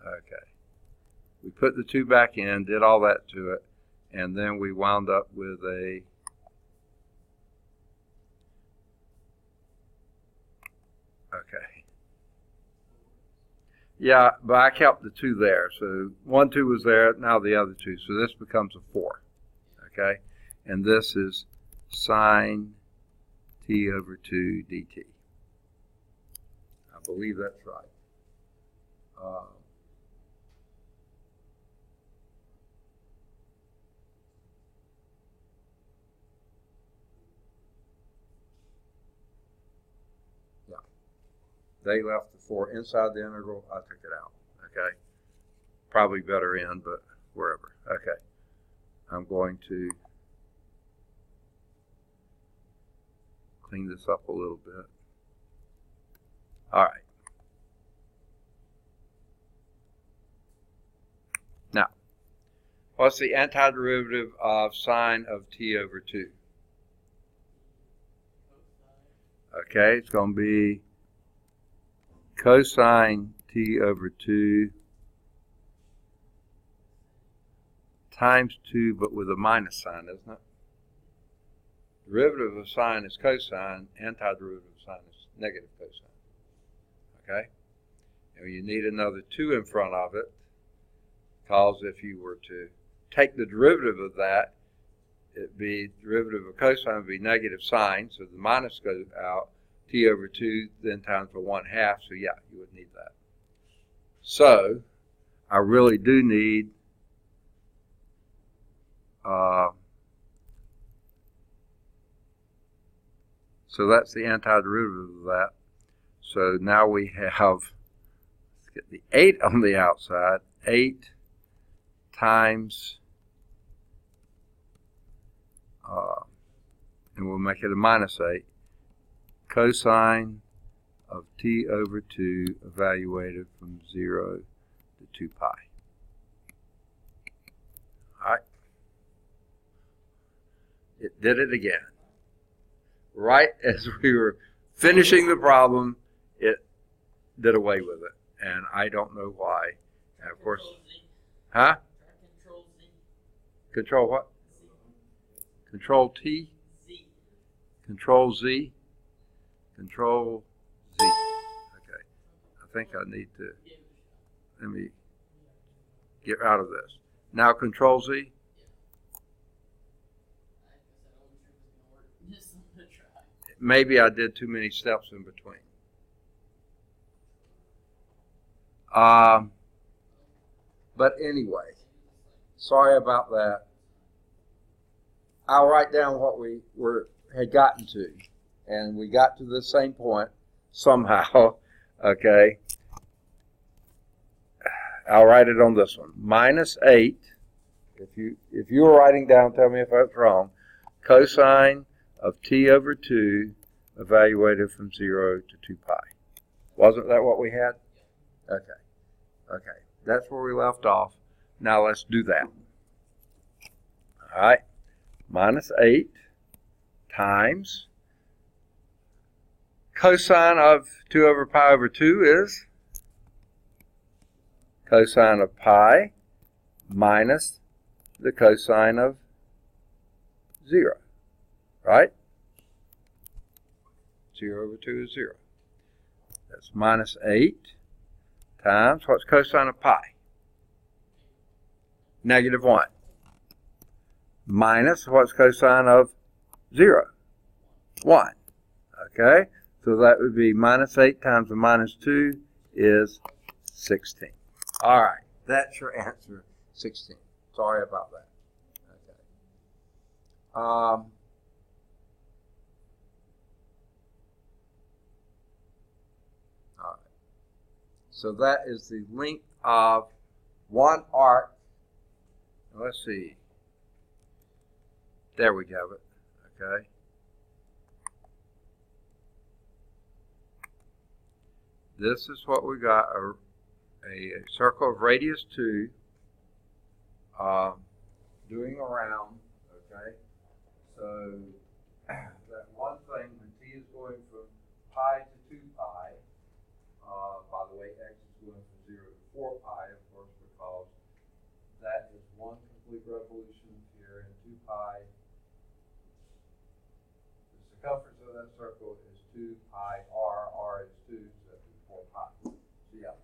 Okay. We put the 2 back in, did all that to it, and then we wound up with a okay. Yeah, but I kept the 2 there. So 1, 2 was there, now the other 2. So this becomes a 4. Okay? And this is sine t over 2 dt. I believe that's right. Yeah. They left the 4 inside the integral. I took it out. Okay? Probably better in, but wherever. Okay. I'm going to clean this up a little bit. All right. Now, what's the antiderivative of sine of t over 2? Okay, it's going to be cosine t over 2 times 2, but with a minus sign, isn't it? Derivative of sine is cosine, antiderivative of sine is negative cosine. Okay? And you need another 2 in front of it, because if you were to take the derivative of that, it'd be derivative of cosine would be negative sine, so the minus goes out, t over 2 then times by 1/2, so yeah, you would need that. So, I really do need so that's the antiderivative of that. So now we have, let's get the 8 on the outside, 8 times, and we'll make it a minus 8, cosine of t over 2 evaluated from 0 to 2 pi. All right. It did it again. Right as we were finishing the problem, it did away with it. And I don't know why. And of course, huh? Control Z. Control what? Z. Control T? Z. Control Z? Control Z. Okay. I think I need to, let me get out of this. Now Control Z? Just something to try. Maybe I did too many steps in between. But anyway, sorry about that. I'll write down what we had gotten to, and we got to the same point somehow. Okay, I'll write it on this one. -8. If you were writing down, tell me if that's wrong. Cosine of t over 2 evaluated from 0 to 2 pi. Wasn't that what we had? Okay. Okay. That's where we left off. Now let's do that. All right. -8 times cosine of 2 over pi over 2 is cosine of pi minus the cosine of 0, right? 0 over 2 is 0. That's -8 times, what's cosine of pi? -1. Minus, what's cosine of 0? 1. Okay? So that would be -8 times the -2 is 16. All right. That's your answer, 16. Sorry about that. Okay. All right. So that is the length of one arc. Let's see. There we have it. Okay. This is what we got, a circle of radius 2 doing around, okay? So that one thing, when t is going from pi to 2 pi, by the way, x is going from 0 to 4 pi, of course, because that is one complete revolution here, and 2 pi, the circumference of that circle is 2 pi r is 2, so that is 4 pi. So yeah,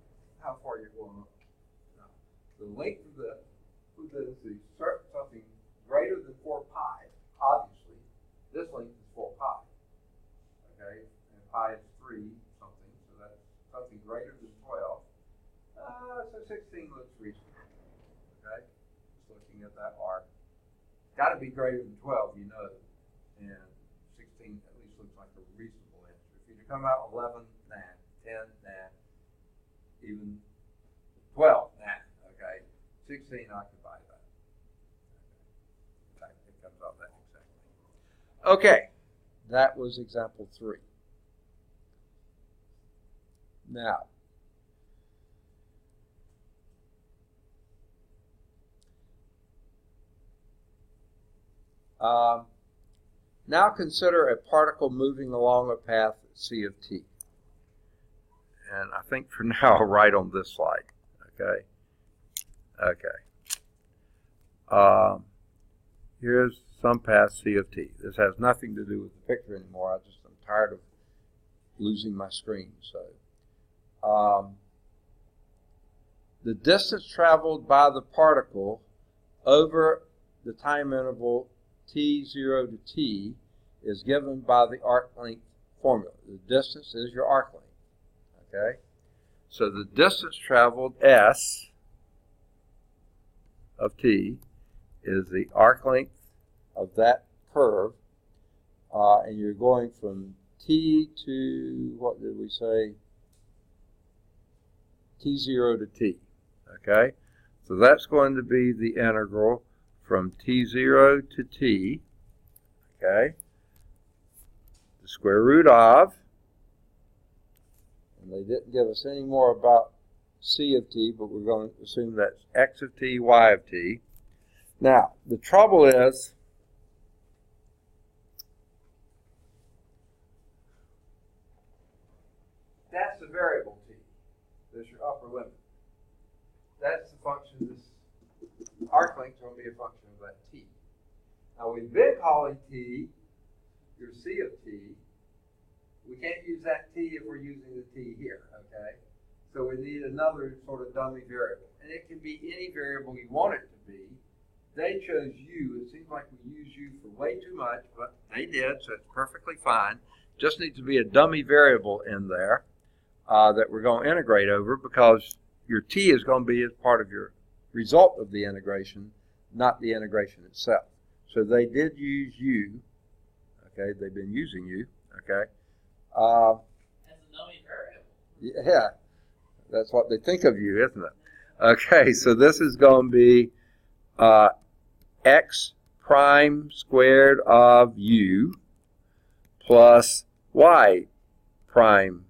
how far you're going up. Now, the length of the something greater than 4 pi, obviously, this length is 4 pi, okay, and pi is 3 something, so that's something greater than 12. So 16 looks reasonable, okay, just looking at that arc. Got to be greater than 12, you know, and 16 at least looks like a reasonable answer. If you come out 11, nah, 10, nah, even 12, nah, okay, 16, I could buy that. In fact, it comes out that exactly. Okay, that was example 3. Now, now consider a particle moving along a path c of t. And I think for now I'll write on this slide. Okay. Okay. Here's some path c of t. This has nothing to do with the picture anymore. I'm tired of losing my screen. So, the distance traveled by the particle over the time interval t0 to t is given by the arc length formula. The distance is your arc length. Okay? So the distance traveled, s of t, is the arc length of that curve, and you're going from t to, what did we say, t0 to t. Okay? So that's going to be the integral from t0 to t, okay, the square root of, and they didn't give us any more about c of t, but we're going to assume that's x of t, y of t. Now, the trouble is, that's the variable t. That's your upper limit. That's the function, this arc length is going to be a function of that t. Now, we've been calling t your c of t. We can't use that t if we're using the t here, okay? So we need another sort of dummy variable. And it can be any variable you want it to be. they chose U. It seems like we use U for way too much, but they did, so it's perfectly fine. Just needs to be a dummy variable in there that we're going to integrate over, because your T is going to be as part of your result of the integration, not the integration itself. So they did use U. Okay, they've been using U. Okay. As a dummy variable. Yeah, that's what they think of U, isn't it? Okay, so this is going to be x prime squared of U plus y prime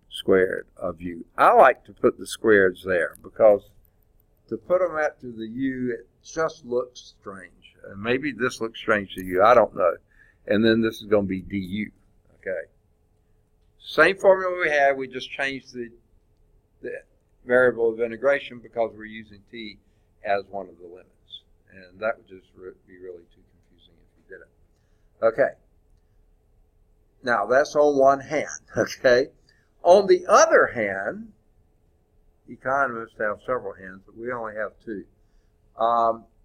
squared of U. I like to put the squareds there, because to put them after the U, it just looks strange. And maybe this looks strange to you, I don't know. And then this is going to be du. Okay. Same formula we had, we just changed the variable of integration because we're using t as one of the limits. And that would just be really too confusing if you did it. Okay. Now, that's on one hand, okay? On the other hand, economists have several hands, but we only have two.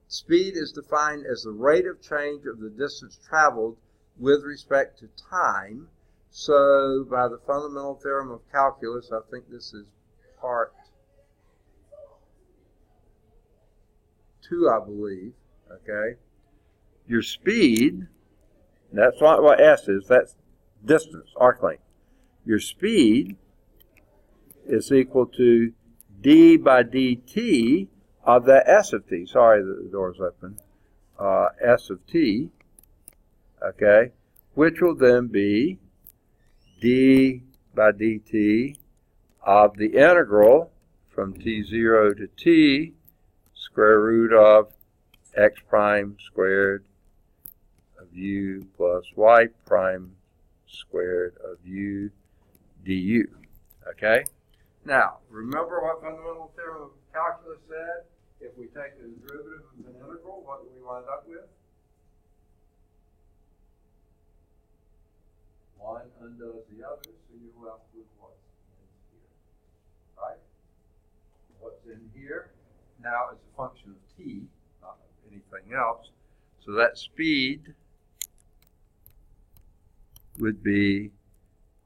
Speed is defined as the rate of change of the distance traveled with respect to time. So, by the fundamental theorem of calculus, I think this is part 2, I believe, okay? Your speed, that's not what S is, that's distance, arc length. Your speed is equal to d by dt of the S of t. Sorry, the door's open. S of t, okay, which will then be d by dt of the integral from t0 to t square root of x prime squared of u plus y prime squared of u du. Okay? Now, remember what fundamental theorem of calculus said? If we take the derivative of an integral, what do we wind up with? One undoes the other, so you're left with what's in here. Right? What's in here now is a function of t, not of anything else. So that speed would be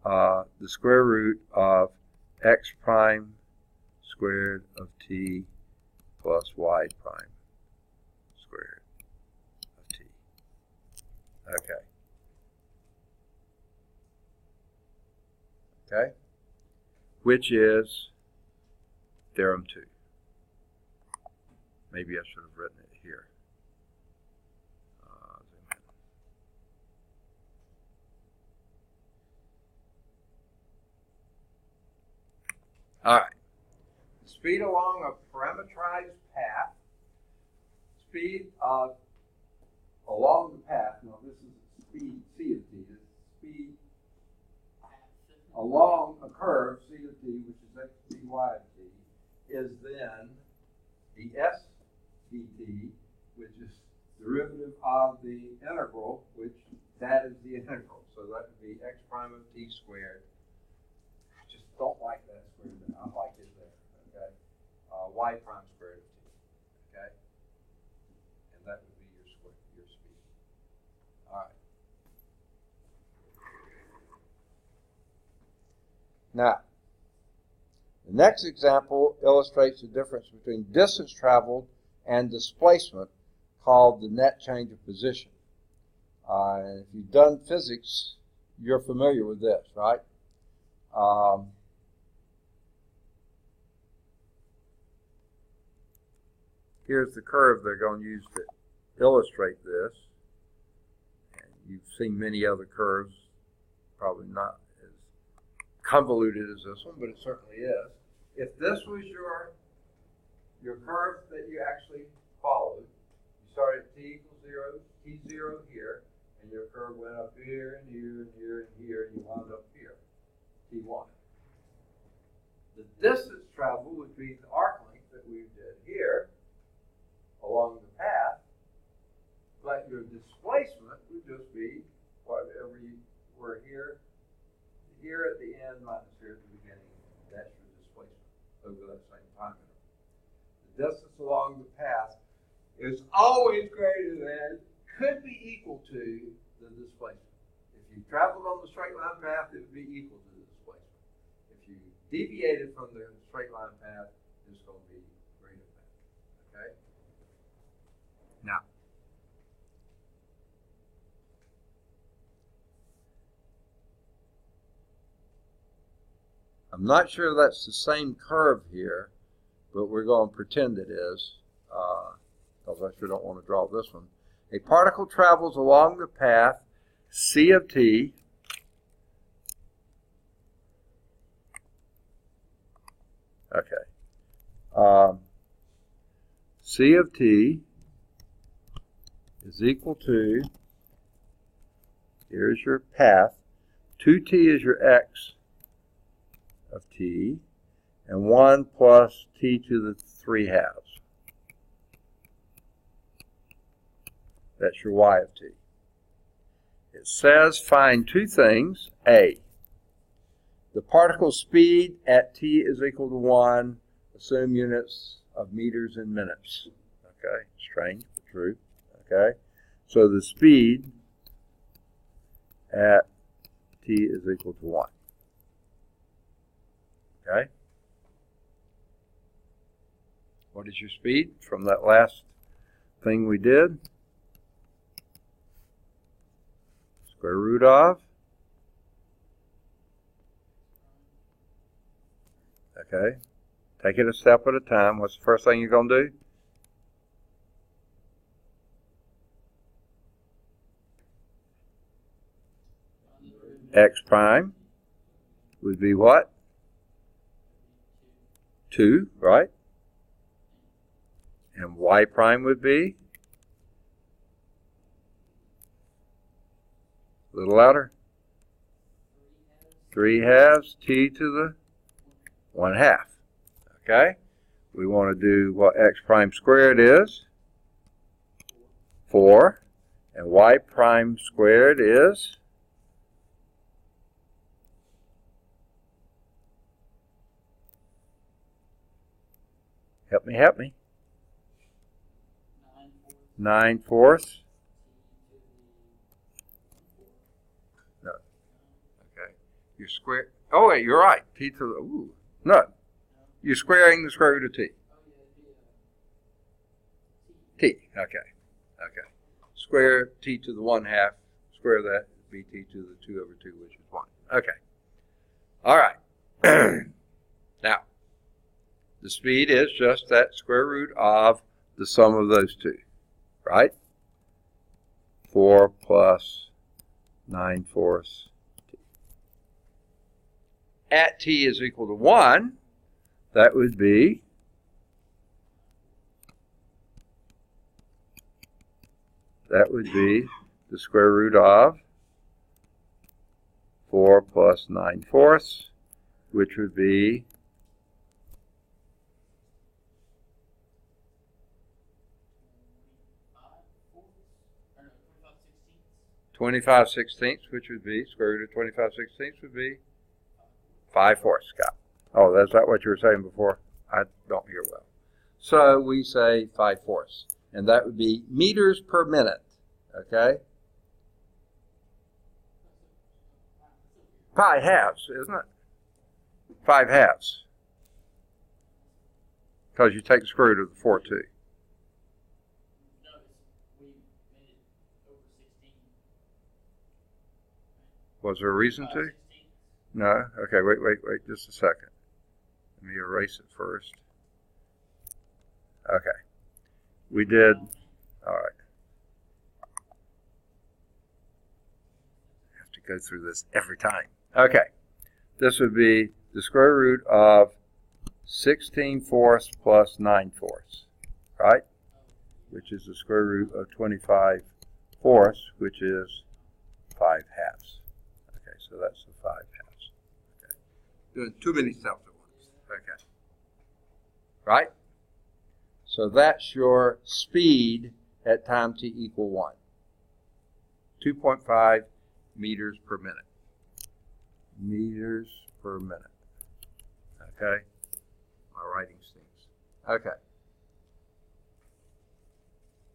the square root of x prime squared of t plus y prime squared of t. Okay. Okay? Which is theorem 2. Maybe I should have written it here. All right. Speed along a parameterized path. Speed along the path. Now this is speed c of t. This is speed along a curve c of t, which is x dy of t, is then the s dt, which is derivative of the integral, which that is the integral. So that would be x prime of t squared. I just don't like that squared there. I like it there. Okay. Y prime squared of t. Okay. And that would be your speed. All right. Now, the next example illustrates the difference between distance traveled and displacement, called the net change of position. And if you've done physics, you're familiar with this, right? Here's the curve they're going to use to illustrate this. And you've seen many other curves, probably not as convoluted as this one, but it certainly is. If this was your curve that you actually followed, you started at t equals 0, t0 here, and your curve went up here and here and here and here, and you wound up here, t1. The distance traveled would be the arc length that we did here along the path, but your displacement would just be whatever you were here at the end minus here at the beginning. That's your displacement over that same time interval. The distance along the path is always greater than, could be equal to the displacement. If you traveled on the straight line path, it would be equal to the displacement. If you deviated from the straight line path, it's going to be greater than. Okay? Now, I'm not sure that's the same curve here, but we're going to pretend it is, because I sure don't want to draw this one. A particle travels along the path C of t C of t is equal to, here's your path, 2t is your x of t, and 1 plus t to the 3 halves. That's your y of t. It says find two things. A, the particle speed at t is equal to 1. Assume units of meters and minutes. Okay, strange but true. Okay, so the speed at t is equal to 1. Okay, what is your speed from that last thing we did? Square root of. Okay, take it a step at a time. What's the first thing you're going to do? X prime would be what? 2, right? And y prime would be? A little louder. 3 halves t to the 1 half. Okay? We want to do what x prime squared is. 4. And y prime squared is? Help me, help me. 9/4. No. Okay. You're square. Oh, wait, you're right. T to the, ooh. No. You're squaring the square root of t. T. Okay. Okay. Square t to the 1 half. Square that. Be t to the 2 over 2, which is 1. Okay. All right. Now, the speed is just that square root of the sum of those two, right? 4 plus 9/4 t. At t is equal to 1, that would be the square root of 4 plus 9/4, which would be 25/16, which would be, square root of 25/16 would be 5/4, Scott. Oh, that's not what you were saying before? I don't hear well. So we say 5/4, and that would be meters per minute, okay? Pi halves, isn't it? 5 halves. Because you take the square root of the 4 too. Was there a reason to? No? Okay, wait just a second. Let me erase it first. Okay. We did, all right. I have to go through this every time. Okay. This would be the square root of 16/4 plus 9/4, right? Which is the square root of 25/4, which is 5 halves. Okay, so that's the 5 halves. Okay. Doing too many steps at once. Okay. Right? So that's your speed at time t equal 1. 2.5 meters per minute. Meters per minute. Okay? My writing stinks. Okay.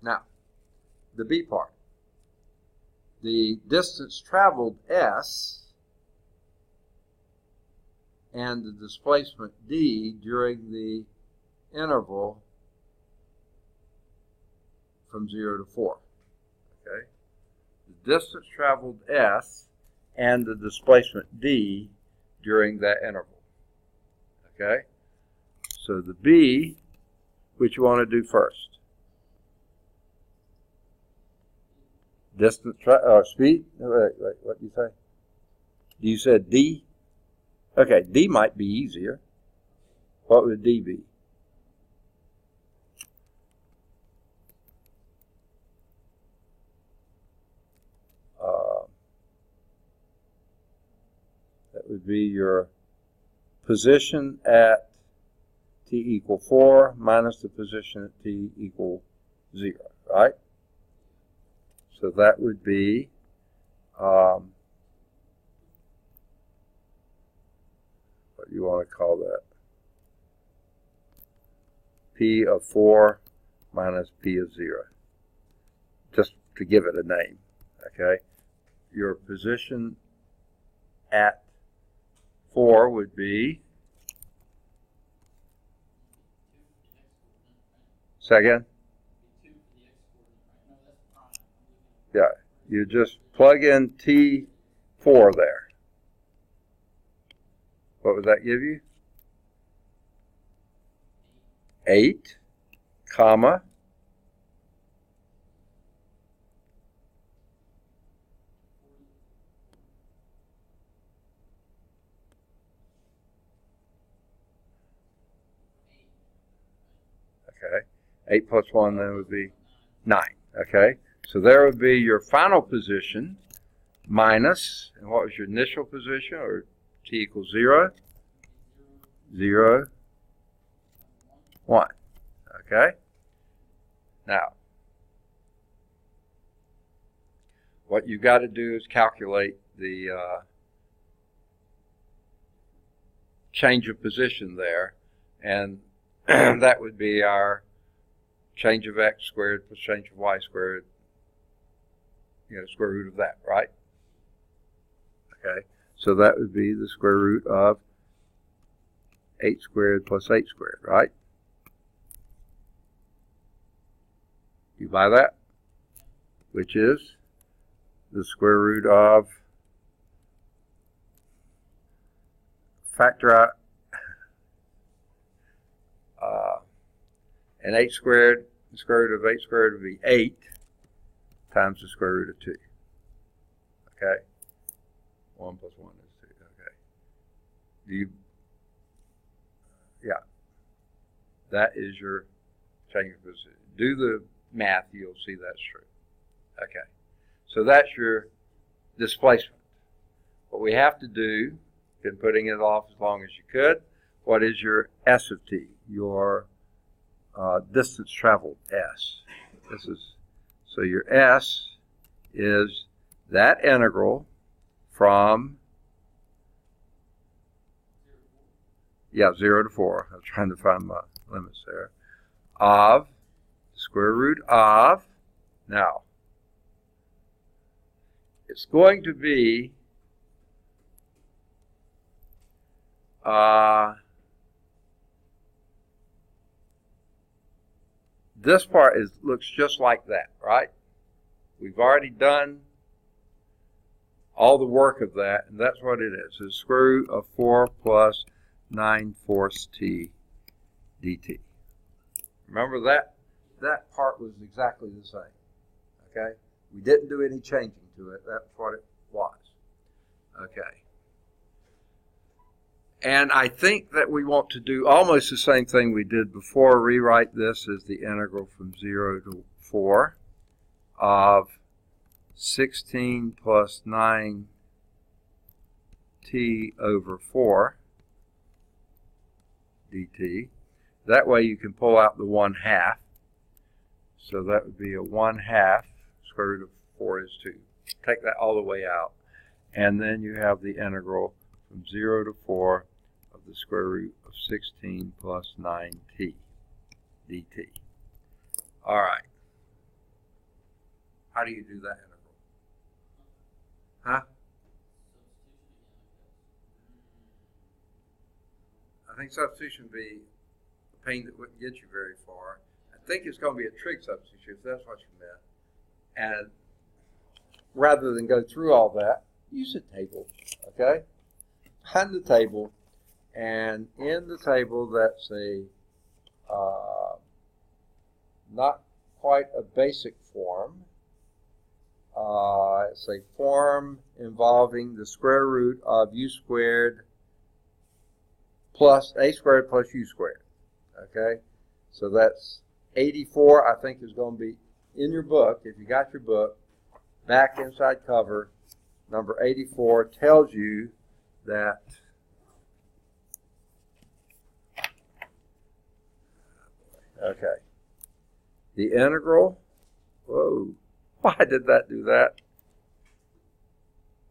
Now, the B part. The distance traveled S and the displacement D during the interval from 0 to 4. Okay? The distance traveled S and the displacement D during that interval. Okay? So the B, which you want to do first? Distance, speed? Wait, what do you say? You said D? Okay, D might be easier. What would D be? That would be your position at t equal 4 minus the position at t equal 0, right? So that would be what you want to call that? P of 4 minus P of 0. Just to give it a name, okay? Your position at 4 would be, second? Yeah, you just plug in T4 there. What would that give you? 8, comma, okay, 8 plus 1 then would be 9, okay? So there would be your final position minus, and what was your initial position, or t equals 0? 0, 1, okay? Now, what you've got to do is calculate the change of position there, and that would be our change of x squared plus change of y squared, square root of that, right? Okay, so that would be the square root of 8 squared plus 8 squared, right? You buy that? Which is the square root of, factor out, and 8 squared, the square root of 8 squared would be 8 times the square root of 2. Okay? 1 plus 1 is 2. Okay. Yeah. That is your change of position. Do the math, you'll see that's true. Okay. So that's your displacement. What we have to do, been putting it off as long as you could, what is your S of t? Your distance traveled S. So your S is that integral from 0 to 4. I'm trying to find my limits there. Of the square root of, now, it's going to be this part looks just like that, right? We've already done all the work of that, and that's what it is. It's square root of 4 plus 9/4 t dt. Remember that part was exactly the same, okay? We didn't do any changing to it. That's what it was, okay? And I think that we want to do almost the same thing we did before. Rewrite this as the integral from 0 to 4 of 16 plus 9t over 4 dt. That way you can pull out the 1/2. So that would be a 1/2, square root of 4 is 2. Take that all the way out. And then you have the integral from 0 to 4 of the square root of 16 plus 9t dt. All right. How do you do that integral? Huh? I think substitution would be a pain that wouldn't get you very far. I think it's going to be a trig substitution, if that's what you meant. And rather than go through all that, use a table, okay? Find the table, and in the table that's a not quite a basic form. It's a form involving the square root of u squared plus a squared plus u squared, okay? So that's 84, I think, is going to be in your book. If you got your book, back inside cover, number 84 tells you that okay. The integral, whoa, why did that do that?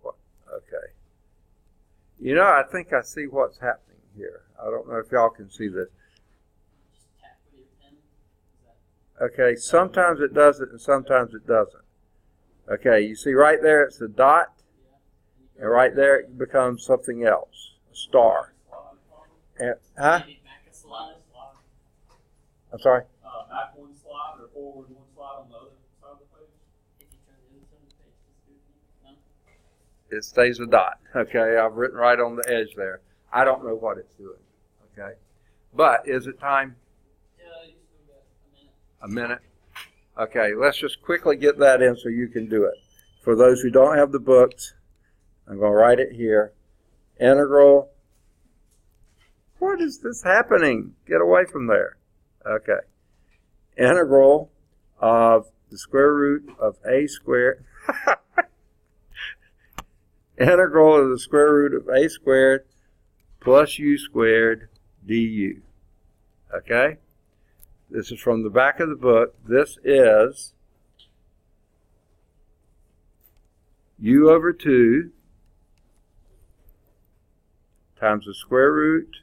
What? Okay. You know, I think I see what's happening here. I don't know if y'all can see this. Just tap with your pen. Is that Okay, sometimes it does it and sometimes it doesn't. Okay, you see right there it's a dot, and right there it becomes something else, a star. And, huh? maybe back a slide? I'm sorry? Back one slide or forward one slide on the other side of the page? If you turn the other side of the page, just do it. No? It stays a dot. Okay, I've written right on the edge there. I don't know what it's doing. Okay, but is it time? You still got a minute. A minute. Okay, let's just quickly get that in so you can do it. For those who don't have the books, I'm going to write it here. Integral. What is this happening? Get away from there. Okay. Integral of the square root of a squared. Integral of the square root of a squared plus u squared du. Okay? This is from the back of the book. This is u over 2 times the square root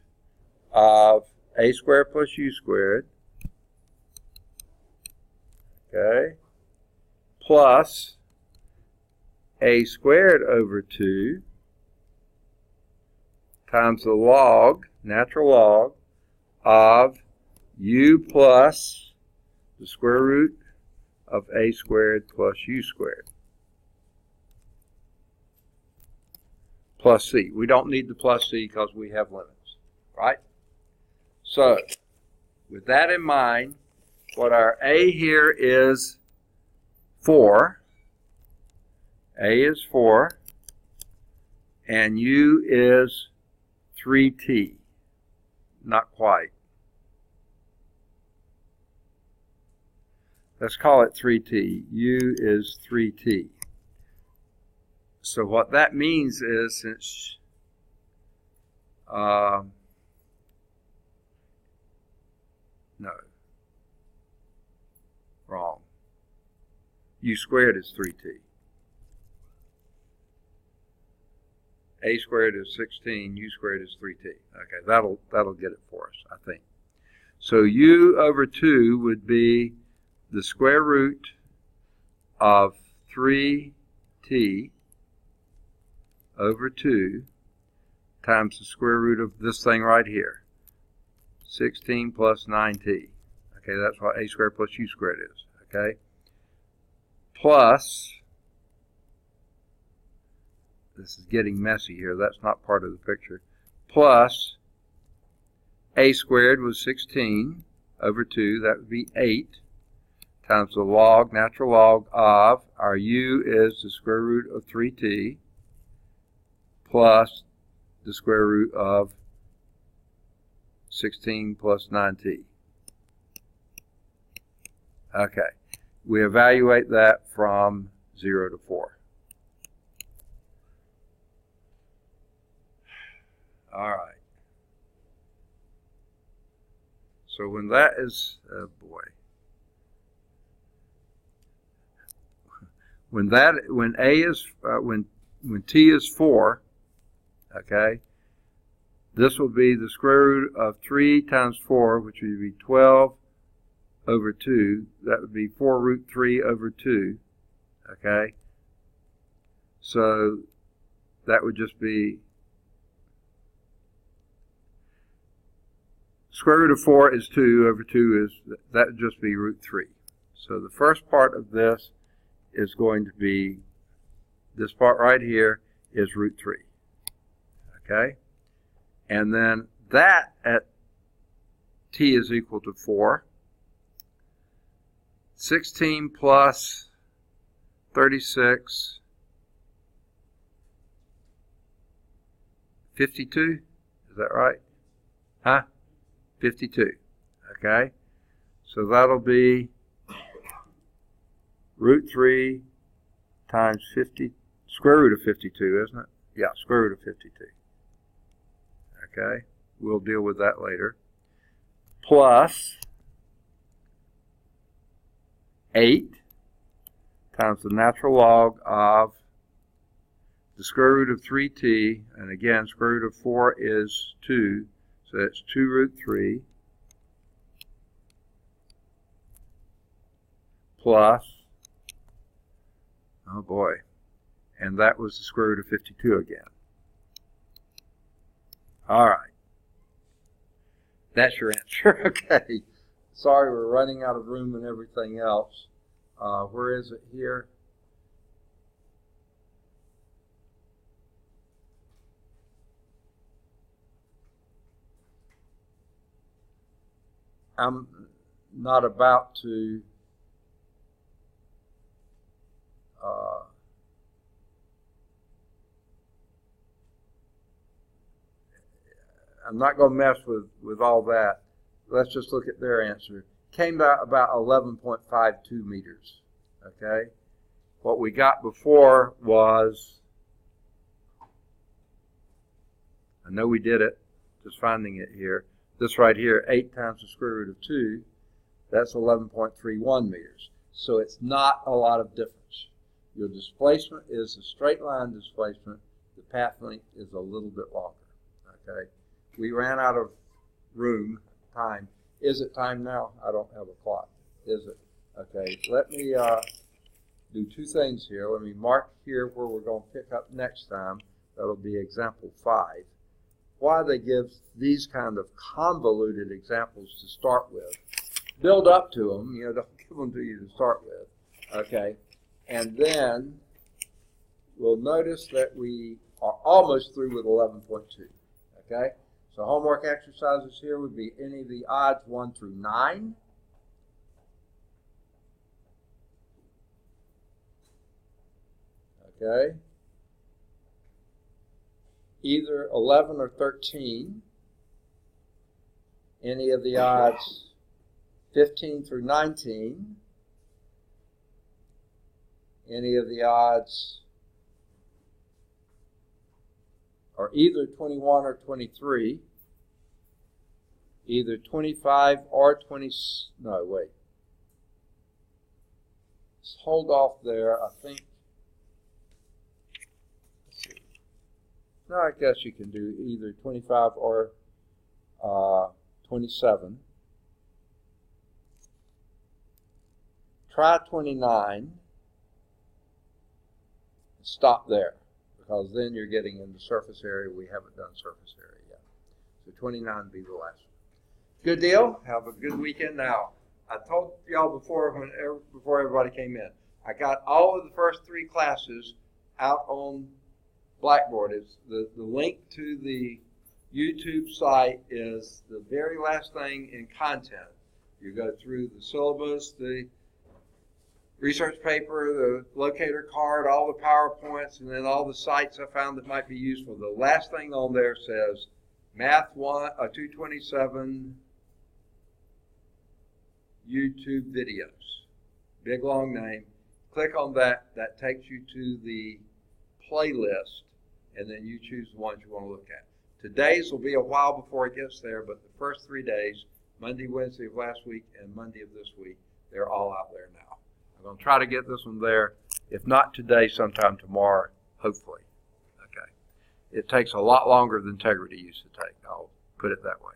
of a squared plus u squared, okay, plus a squared over 2 times the log, natural log, of u plus the square root of a squared plus u squared. Plus c. We don't need the plus c because we have limits, right? So, with that in mind, what our a here is 4. A is 4, and u is 3t. Not quite. Let's call it 3t. U is 3t. So what that means is, since no, wrong. U squared is 3t. A squared is 16. U squared is 3t. Okay, that'll get it for us, I think. So u over 2 would be the square root of 3t over 2 times the square root of this thing right here, 16 plus 9t. Okay, that's what a squared plus u squared is. Okay, plus, this is getting messy here, that's not part of the picture, plus a squared was 16 over 2, that would be 8, times the log, natural log of, our u is the square root of 3t, plus the square root of 16 plus 9t. Okay, we evaluate that from 0 to 4. All right. So when that is, oh boy. When t is 4, okay, this will be the square root of 3 times 4, which would be 12 over 2. That would be 4 root 3 over 2, Okay? So that would just be square root of 4 is 2 over 2 is, that would just be root 3. So the first part of this is going to be, this part right here is root 3. Okay? And then that at t is equal to 4. 16 plus 36, 52, is that right? Huh? 52, okay? So that'll be root 3 times 50, square root of 52, isn't it? Yeah, square root of 52. Okay, we'll deal with that later. Plus 8 times the natural log of the square root of 3t, and again, square root of 4 is 2, so that's 2 root 3, plus, oh boy, and that was the square root of 52 again. All right. That's your answer. Okay. Sorry, we're running out of room and everything else. Where is it here? I'm not about to I'm not going to mess with all that. Let's just look at their answer. Came out about 11.52 meters. Okay? What we got before was, I know we did it, just finding it here. This right here, 8 times the square root of 2, that's 11.31 meters. So it's not a lot of difference. Your displacement is a straight line displacement. The path length is a little bit longer. Okay? We ran out of room, time. Is it time now? I don't have a clock. Is it? Okay, let me do two things here. Let me mark here where we're going to pick up next time. That'll be example 5. Why they give these kind of convoluted examples to start with. Build up to them, don't give them to you to start with. Okay, and then we'll notice that we are almost through with 11.2. Okay? So homework exercises here would be any of the odds 1 through 9. Okay. Either 11 or 13. Any of the odds 15 through 19. Any of the odds are either 21 or 23, either 25 or 20, no, wait. Let's hold off there, I think. Let's see. No, I guess you can do either 25 or 27. Try 29. Stop there, because then you're getting into surface area. We haven't done surface area yet. So 29 would be the last one. Good deal. Have a good weekend. Now, I told y'all before everybody came in, I got all of the first 3 classes out on Blackboard. It's the link to the YouTube site is the very last thing in content. You go through the syllabus, the research paper, the locator card, all the PowerPoints, and then all the sites I found that might be useful. The last thing on there says Math 227 YouTube videos. Big long name. Click on that. That takes you to the playlist, and then you choose the ones you want to look at. Today's will be a while before it gets there, but the first 3 days, Monday, Wednesday of last week, and Monday of this week, they're all out there now. I'm going to try to get this one there. If not today, sometime tomorrow, hopefully. Okay. It takes a lot longer than Integrity used to take. I'll put it that way.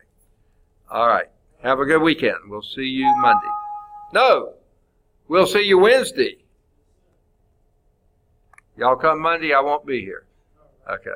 All right. Have a good weekend. We'll see you Monday. No, we'll see you Wednesday. Y'all come Monday, I won't be here. Okay.